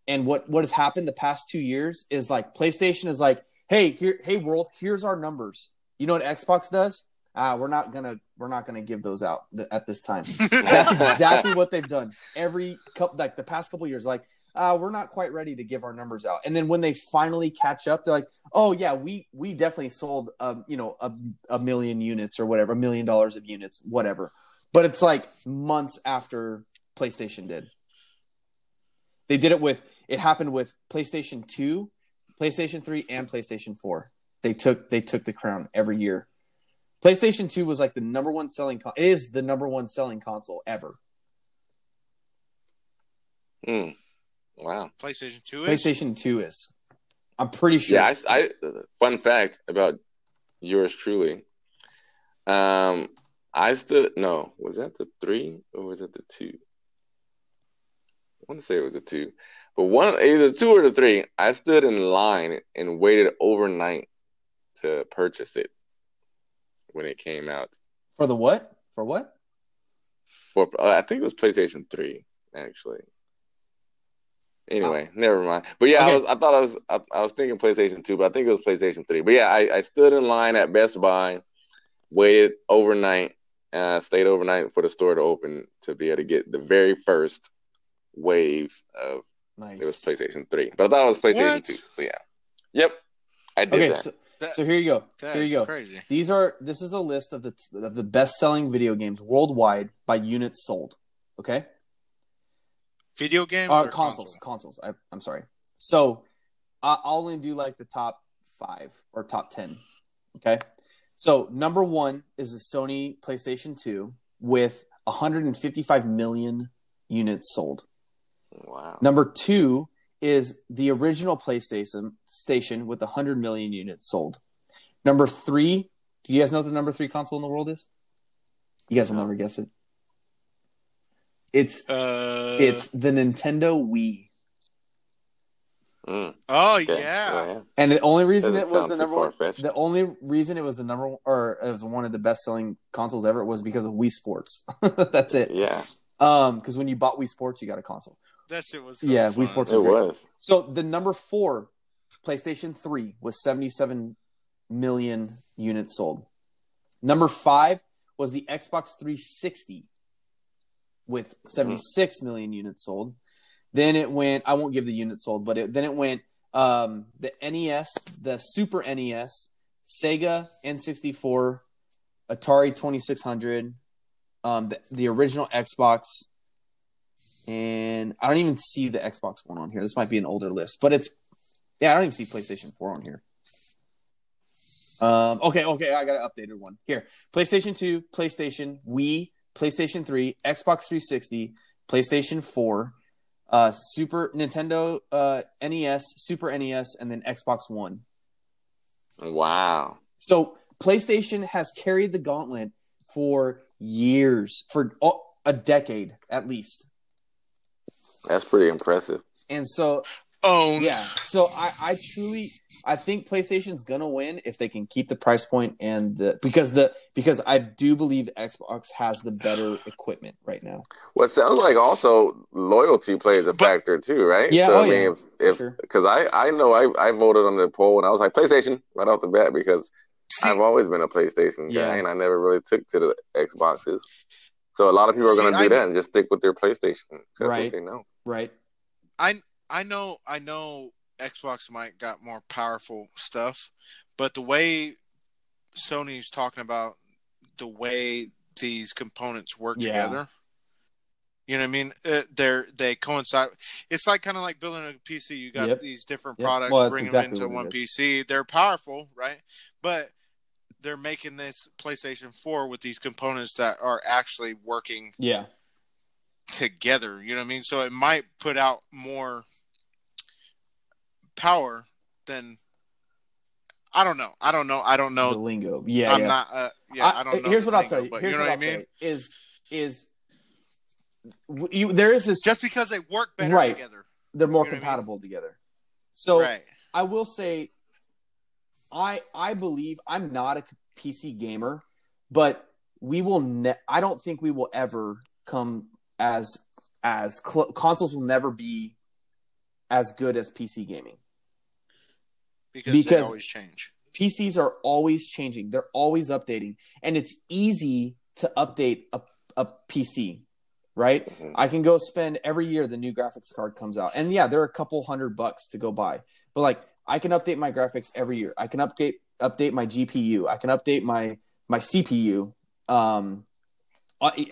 And what has happened the past 2 years is like PlayStation is like, hey world, here's our numbers. You know what Xbox does? We're not gonna give those out at this time. That's exactly what they've done. Every couple, the past couple of years, we're not quite ready to give our numbers out. And then when they finally catch up, they're like, oh yeah, we definitely sold a million units or whatever, $1 million of units, whatever. But it's like months after PlayStation did. It happened with PlayStation 2, PlayStation 3, and PlayStation 4. they took the crown every year. PlayStation 2 was like the number one selling is the number one selling console ever. Wow. PlayStation 2 is? PlayStation 2 is. I'm pretty sure. Yeah, I fun fact about yours truly. Was that the 3 or was it the 2? I want to say it was the 2. But either 2 or the 3, I stood in line and waited overnight to purchase it when it came out. For the what? For what? I think it was PlayStation 3, actually. Anyway, never mind. But yeah, okay. I was thinking PlayStation 2, but I think it was PlayStation 3. But yeah, I stood in line at Best Buy, waited overnight, stayed overnight for the store to open to be able to get the very first wave of It was PlayStation 3. But I thought it was PlayStation 2. So yeah. Yep. I did that. So here you go. Here you go. Crazy. This is a list of the best-selling video games worldwide by units sold. Okay? Video games or consoles. I'm sorry. So I'll only do like the top 5 or top 10. Okay? So number 1 is the Sony PlayStation 2 with 155 million units sold. Wow. Number 2 is the original PlayStation Station with 100 million units sold. Number 3, do you guys know what the number 3 console in the world is? You guys will never guess it. It's the Nintendo Wii. Oh yeah. And the only reason it was the number one, the only reason it was the number one, or it was one of the best selling consoles ever was because of Wii Sports. That's it. Yeah. Because when you bought Wii Sports, you got a console. That shit was fun. Wii Sports was great. Was. So the number 4, PlayStation 3, was 77 million units sold. Number 5 was the Xbox 360 with 76 million units sold. Then it went, I won't give the units sold, but then it went the NES, the Super NES, Sega N64, Atari 2600, the original Xbox, and I don't even see the Xbox One on here. This might be an older list, but I don't even see PlayStation 4 on here. Okay, I got an updated one. Here, PlayStation 2, PlayStation, Wii, PlayStation 3, Xbox 360, PlayStation 4, Super Nintendo NES, Super NES, and then Xbox One. Wow. So PlayStation has carried the gauntlet for years, for a decade at least. That's pretty impressive. And so, so I think PlayStation's gonna win if they can keep the price point and because I do believe Xbox has the better equipment right now. Well, it sounds like also loyalty plays a factor too, right? Yeah, so, because I know I voted on the poll and I was like PlayStation right off the bat because I've always been a PlayStation guy and I never really took to the Xboxes. So a lot of people are going to do that and just stick with their PlayStation. That's what they know. Right. I know Xbox might got more powerful stuff, but the way Sony's talking about the way these components work together, you know what I mean? They coincide. It's like kind of like building a PC. You got these different products, bringing them into one PC. They're powerful, right? But they're making this PlayStation 4 with these components that are actually working together. You know what I mean? So it might put out more power than I don't know. The lingo. I'm not. I don't know. Here's what I'll tell you. Here's what I mean. There is this just because they work better together. They're more compatible together. So I will say, I believe I'm not a PC gamer, but we will. I don't think we will ever come consoles will never be as good as PC gaming. Because they always change. PCs are always changing. They're always updating. And it's easy to update a PC, right? Mm-hmm. I can go spend every year the new graphics card comes out. And there are a couple $100 to go buy. But like I can update my graphics every year. I can update my GPU. I can update my CPU.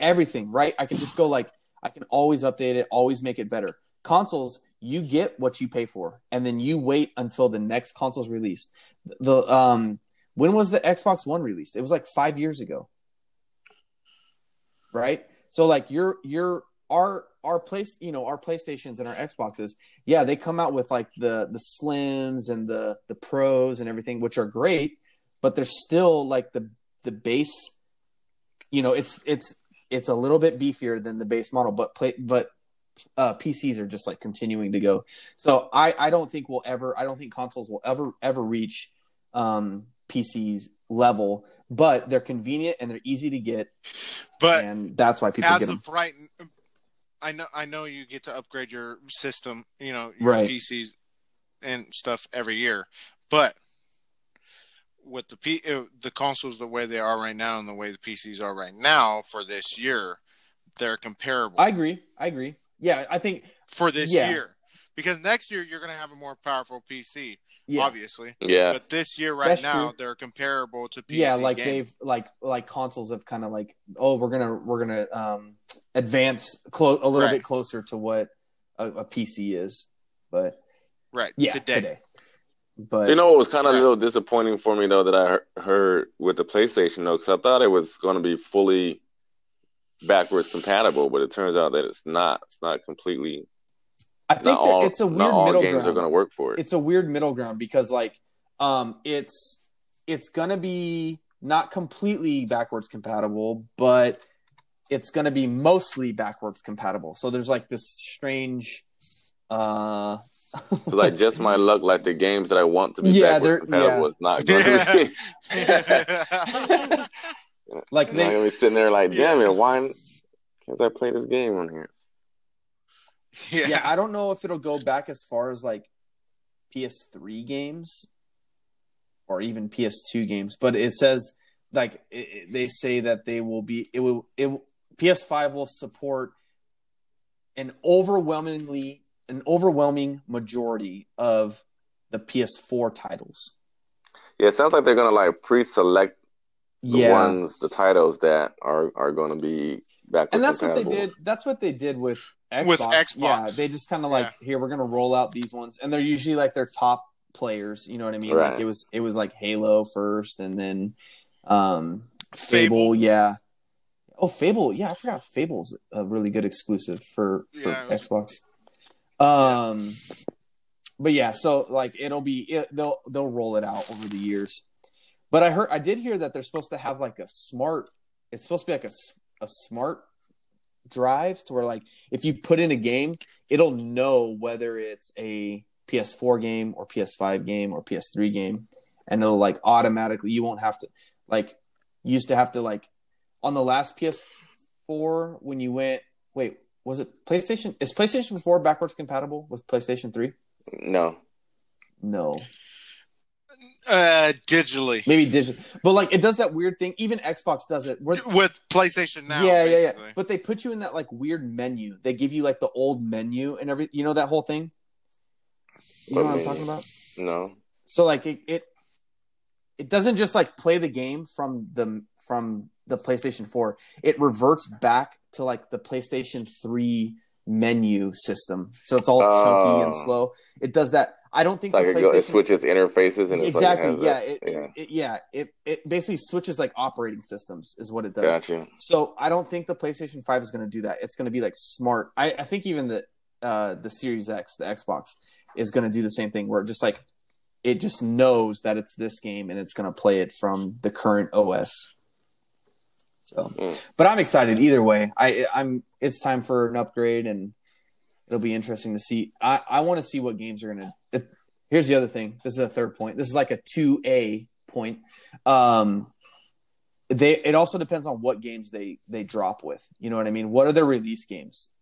Everything, right? I can just go I can always update it, always make it better. Consoles, you get what you pay for, and then you wait until the next console's released. When was the Xbox One released? It was like 5 years ago, right? So like our PlayStations and our Xboxes, yeah, they come out with like the Slims and the Pros and everything, which are great, but they're still like the base. It's a little bit beefier than the base model, but PCs are just like continuing to go. So I don't think consoles will ever reach PCs level, but they're convenient and they're easy to get. But and that's why people get them. As of right, I know you get to upgrade your system, your PCs and stuff every year, but with the consoles the way they are right now and the way the PCs are right now for this year, they're comparable. I agree. Yeah, I think for this year, because next year you're going to have a more powerful PC, obviously. Yeah. But this year, right now, they're comparable to PC. Yeah, like games. they've like consoles have kind of like, we're gonna advance a little bit closer to what a PC is, but today. But so what was kind of a little disappointing for me though that I heard with the PlayStation though, because I thought it was going to be fully backwards compatible, but it turns out that it's not. It's not completely. I think it's a weird middle ground. Not all games are going to work for it. It's a weird middle ground because like it's going to be not completely backwards compatible, but it's going to be mostly backwards compatible. So there's like this strange like just my luck, like the games that I want to be backwards compatible is not going to be. Like they're going to be sitting there like, damn it, why can't I play this game on here? Yeah, I don't know if it'll go back as far as like PS3 games or even PS2 games, but it says like they say that they will be. PS5 will support an overwhelming majority of the PS4 titles. Yeah, it sounds like they're gonna like pre-select the titles that are going to be backwards and that's compatible. What they did. That's what they did with Xbox. Yeah, they just kind of like, here, we're gonna roll out these ones, and they're usually like their top players. You know what I mean? Right. Like it was like Halo first, and then Fable. Yeah. Oh, Fable. Yeah, I forgot Fable's a really good exclusive for Xbox. But yeah, so like they'll roll it out over the years. But I did hear that they're supposed to have like it's supposed to be like a smart drive to where like if you put in a game, it'll know whether it's a PS4 game or PS5 game or PS3 game, and it'll like automatically, you won't have to like, you used to have to like on the last PS4 when you went, wait, was it PlayStation? Is PlayStation 4 backwards compatible with PlayStation 3? No. Digitally. Maybe digitally. But like it does that weird thing. Even Xbox does it. With PlayStation Now. Yeah. But they put you in that like weird menu. They give you like the old menu and everything. You know that whole thing? You know what I'm talking about? No. So like it doesn't just like play the game from the PlayStation 4. It reverts back to like the PlayStation 3 menu system. So it's all chunky and slow. It does that. I don't think it's like it switches interfaces and exactly. It It basically switches like operating systems is what it does. Gotcha. So I don't think the PlayStation 5 is going to do that. It's going to be like smart. I think even the Series X, the Xbox, is going to do the same thing where it just knows that it's this game and it's going to play it from the current OS. So, but I'm excited either way. It's time for an upgrade, and it'll be interesting to see. I want to see what games are going to. Here's the other thing. This is a third point. This is like a 2A point. It also depends on what games they drop with. You know what I mean? What are their release games?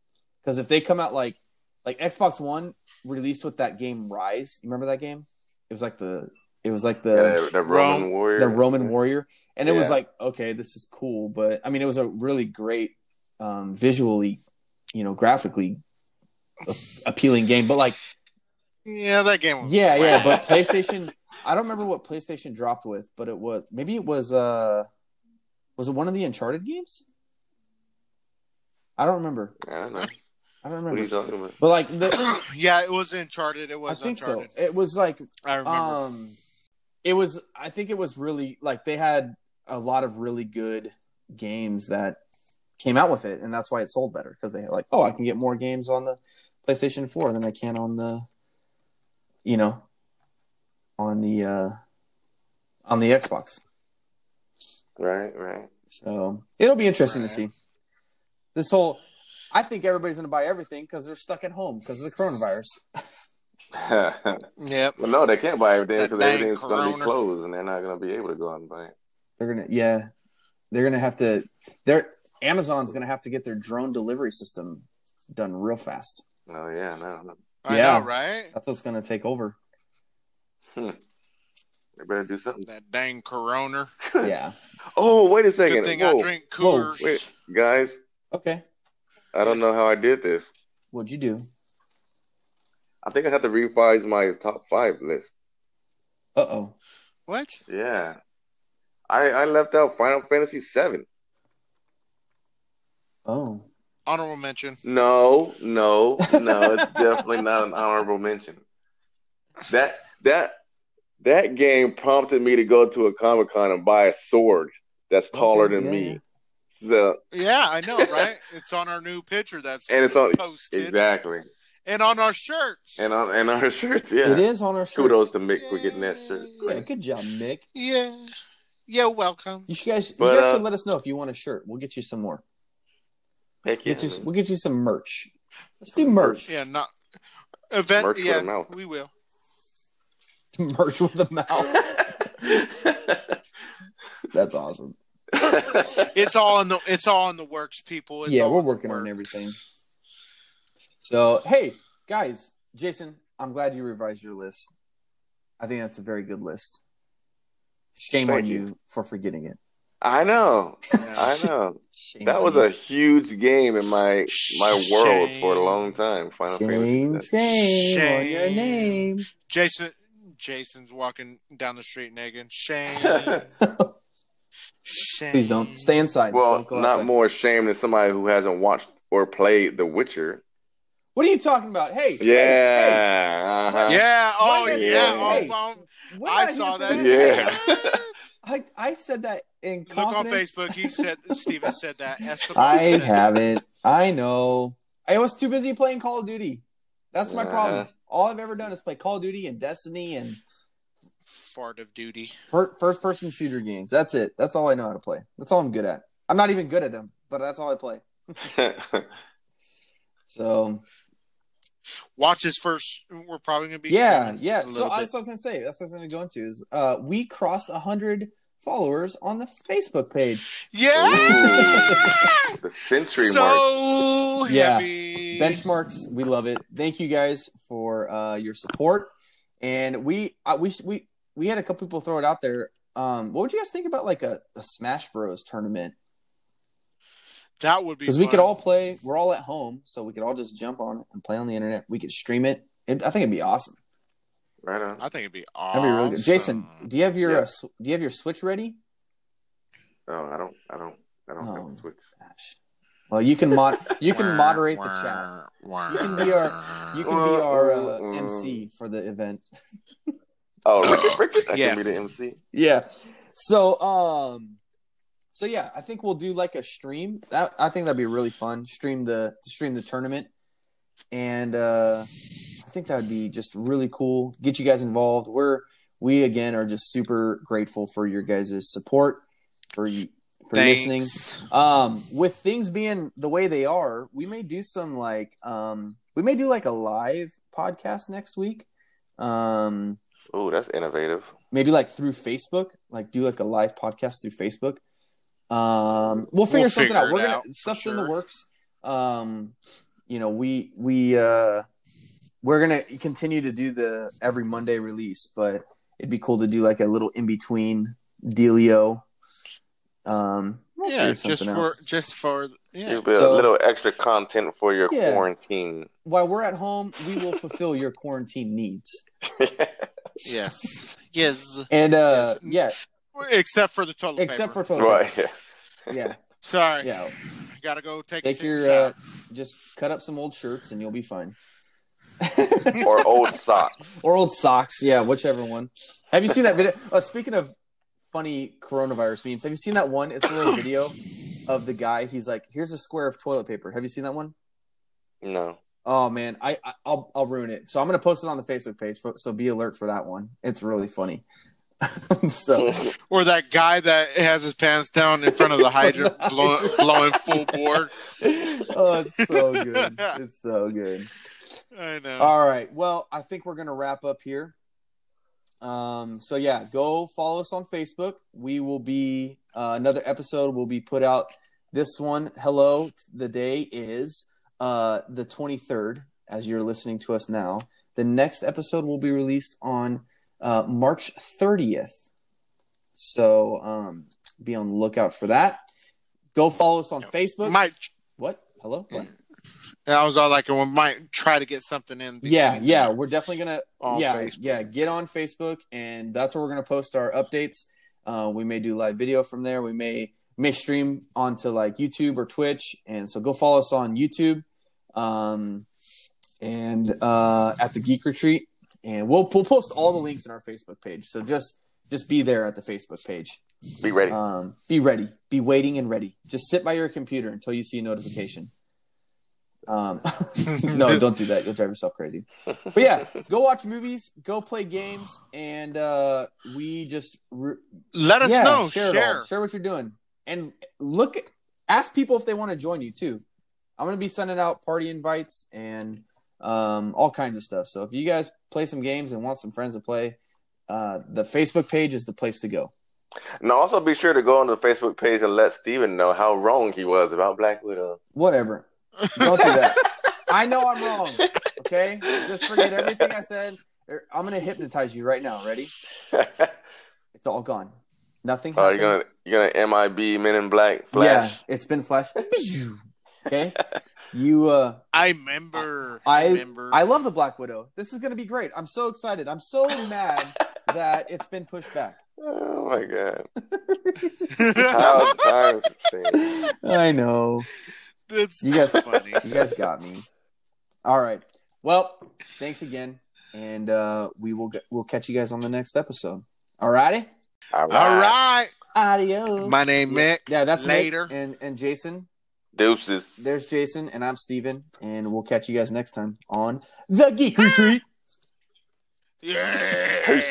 Because if they come out like Xbox One released with that game Rise, you remember that game? It was like the Roman Warrior. The Roman Warrior. And it was like, okay, this is cool, but I mean, it was a really great, visually, graphically appealing game. But like, that game was but PlayStation. I don't remember what PlayStation dropped with, but was it one of the Uncharted games? I don't remember. I don't know. I don't remember. What are you talking about? But like yeah, it was Uncharted. It was. I think Uncharted. so. It was like I remember. It was. I think it was really like they had a lot of really good games that came out with it, and that's why it sold better because they had like, I can get more games on the PlayStation 4 than I can on the, on the Xbox. Right. So it'll be interesting to see this whole. I think everybody's going to buy everything because they're stuck at home because of the coronavirus. Yep. Well, no, they can't buy everything because everything's going to be closed, and they're not going to be able to go out and buy it. They're gonna have to. Amazon's gonna have to get their drone delivery system done real fast. Oh yeah, no. I know, right? That's what's gonna take over. They better do something. That dang Corona. Yeah. Oh, wait a second. Good thing I drink Coors. Wait, guys. Okay. I don't know how I did this. What'd you do? I think I have to revise my top 5 list. Uh-oh. What? Yeah. I left out Final Fantasy VII. Oh. Honorable mention. No. It's definitely not an honorable mention. That game prompted me to go to a Comic-Con and buy a sword that's taller than me. So yeah, I know, right? It's on our new picture that's posted. Exactly. And on our shirts. And on our shirts, yeah. It is on our shirts. Kudos to Mick for getting that shirt. Yeah, good job, Mick. Yeah. Yeah, welcome. You guys should let us know if you want a shirt. We'll get you some more. Heck yeah. We'll get you some merch. Let's do merch. Yeah, not event. Merch yeah, with a mouth. We will. Merch with a mouth. That's awesome. It's all in the works, people. We're working on everything. So, hey, guys, Jason, I'm glad you revised your list. I think that's a very good list. Shame on you for forgetting it. I know. That was a huge game in my world for a long time. Final Fantasy. Shame on your name. Jason's walking down the street naked. Shame. Shame. Please don't. Stay inside. Well, don't go not outside. more shame than somebody who hasn't watched or played The Witcher. What are you talking about? Hey. Yeah. Hey. Uh-huh. Yeah. Oh, yeah. Hey. I saw that. Yeah. I said that in confidence. Look on Facebook. Steven said that. I haven't. I know. I was too busy playing Call of Duty. That's my problem. All I've ever done is play Call of Duty and Destiny and Fart of Duty. First-person shooter games. That's it. That's all I know how to play. That's all I'm good at. I'm not even good at them, but that's all I play. So, watch this first. We're probably going to be yeah. So that's what I was going to say. That's what I was going to go into is we crossed 100 followers on the Facebook page. Yeah, the century mark. So heavy. Benchmarks. We love it. Thank you guys for your support. And we had a couple people throw it out there. What would you guys think about like a Smash Bros tournament? That would be because we could all play. We're all at home, so we could all just jump on it and play on the internet. We could stream it. I think it'd be awesome. Right on. I think it'd be awesome. That'd be really good. Jason, do you have your Switch ready? No, I don't have a Switch. Gosh. Well, you can moderate the chat. You can be our MC for the event. Oh, Rick, I can be the MC. Yeah. So yeah, I think we'll do like a stream. I think that'd be really fun. Stream the tournament, and I think that would be just really cool. Get you guys involved. We again are just super grateful for your guys' support, for listening. With things being the way they are, we may do some like a live podcast next week. Oh, that's innovative. Maybe like through Facebook, like do like a live podcast through Facebook. We'll figure something out. Stuff's in the works. We're gonna continue to do the every Monday release, but it'd be cool to do like a little in between dealio. Just for a little extra content for your quarantine. While we're at home, we will fulfill your quarantine needs. Yes. And except for the toilet paper. Except for toilet paper. Right. Yeah. Sorry. Yeah. Gotta go take your Just cut up some old shirts and you'll be fine. Or old socks. Or old socks, yeah, whichever one. Have you seen that video? Speaking of funny coronavirus memes, have you seen that one? It's a little video of the guy. He's like, "Here's a square of toilet paper." Have you seen that one? No. Oh man, I'll ruin it. So I'm gonna post it on the Facebook page. So be alert for that one. It's really funny. Or that guy that has his pants down in front of the hydrant, blowing full bore. Oh, it's so good. It's so good. I know. All right. Well, I think we're gonna wrap up here. So yeah, go follow us on Facebook. We will be another episode will be put out. This one, hello. The day is the 23rd, as you're listening to us now. The next episode will be released on March 30th. So be on the lookout for that. Go follow us on Facebook. What? Hello? What? And I was all like, we might try to get something in. Yeah. We're definitely gonna Facebook. Get on Facebook, and that's where we're gonna post our updates. We may do live video from there. We may stream onto like YouTube or Twitch, and so go follow us on YouTube, and at the Geek Retreat, and we'll post all the links in our Facebook page. So just be there at the Facebook page. Be ready. Be ready. Be waiting and ready. Just sit by your computer until you see a notification. No, don't do that. You'll drive yourself crazy. But yeah, go watch movies, go play games, and we just let us know. Share what you're doing, and ask people if they want to join you too. I'm gonna be sending out party invites and all kinds of stuff. So if you guys play some games and want some friends to play, the Facebook page is the place to go. And also be sure to go on the Facebook page and let Steven know how wrong he was about Black Widow. Whatever. Don't do that. I know I'm wrong. Okay? Just forget everything I said. I'm going to hypnotize you right now. Ready? It's all gone. Nothing happened. You're gonna MIB Men in Black flash? Yeah, it's been flash. Okay? You I remember. I love the Black Widow. This is going to be great. I'm so excited. I'm so mad that it's been pushed back. Oh my god. How times have changed. I know. That's you guys funny. You guys got me. All right. Well, thanks again, and we'll catch you guys on the next episode. All righty. All right. Adios. My name Mick. Yeah, that's later. Mick and Jason. Deuces. There's Jason, and I'm Steven, and we'll catch you guys next time on the Geek Retreat. Yeah. Peace.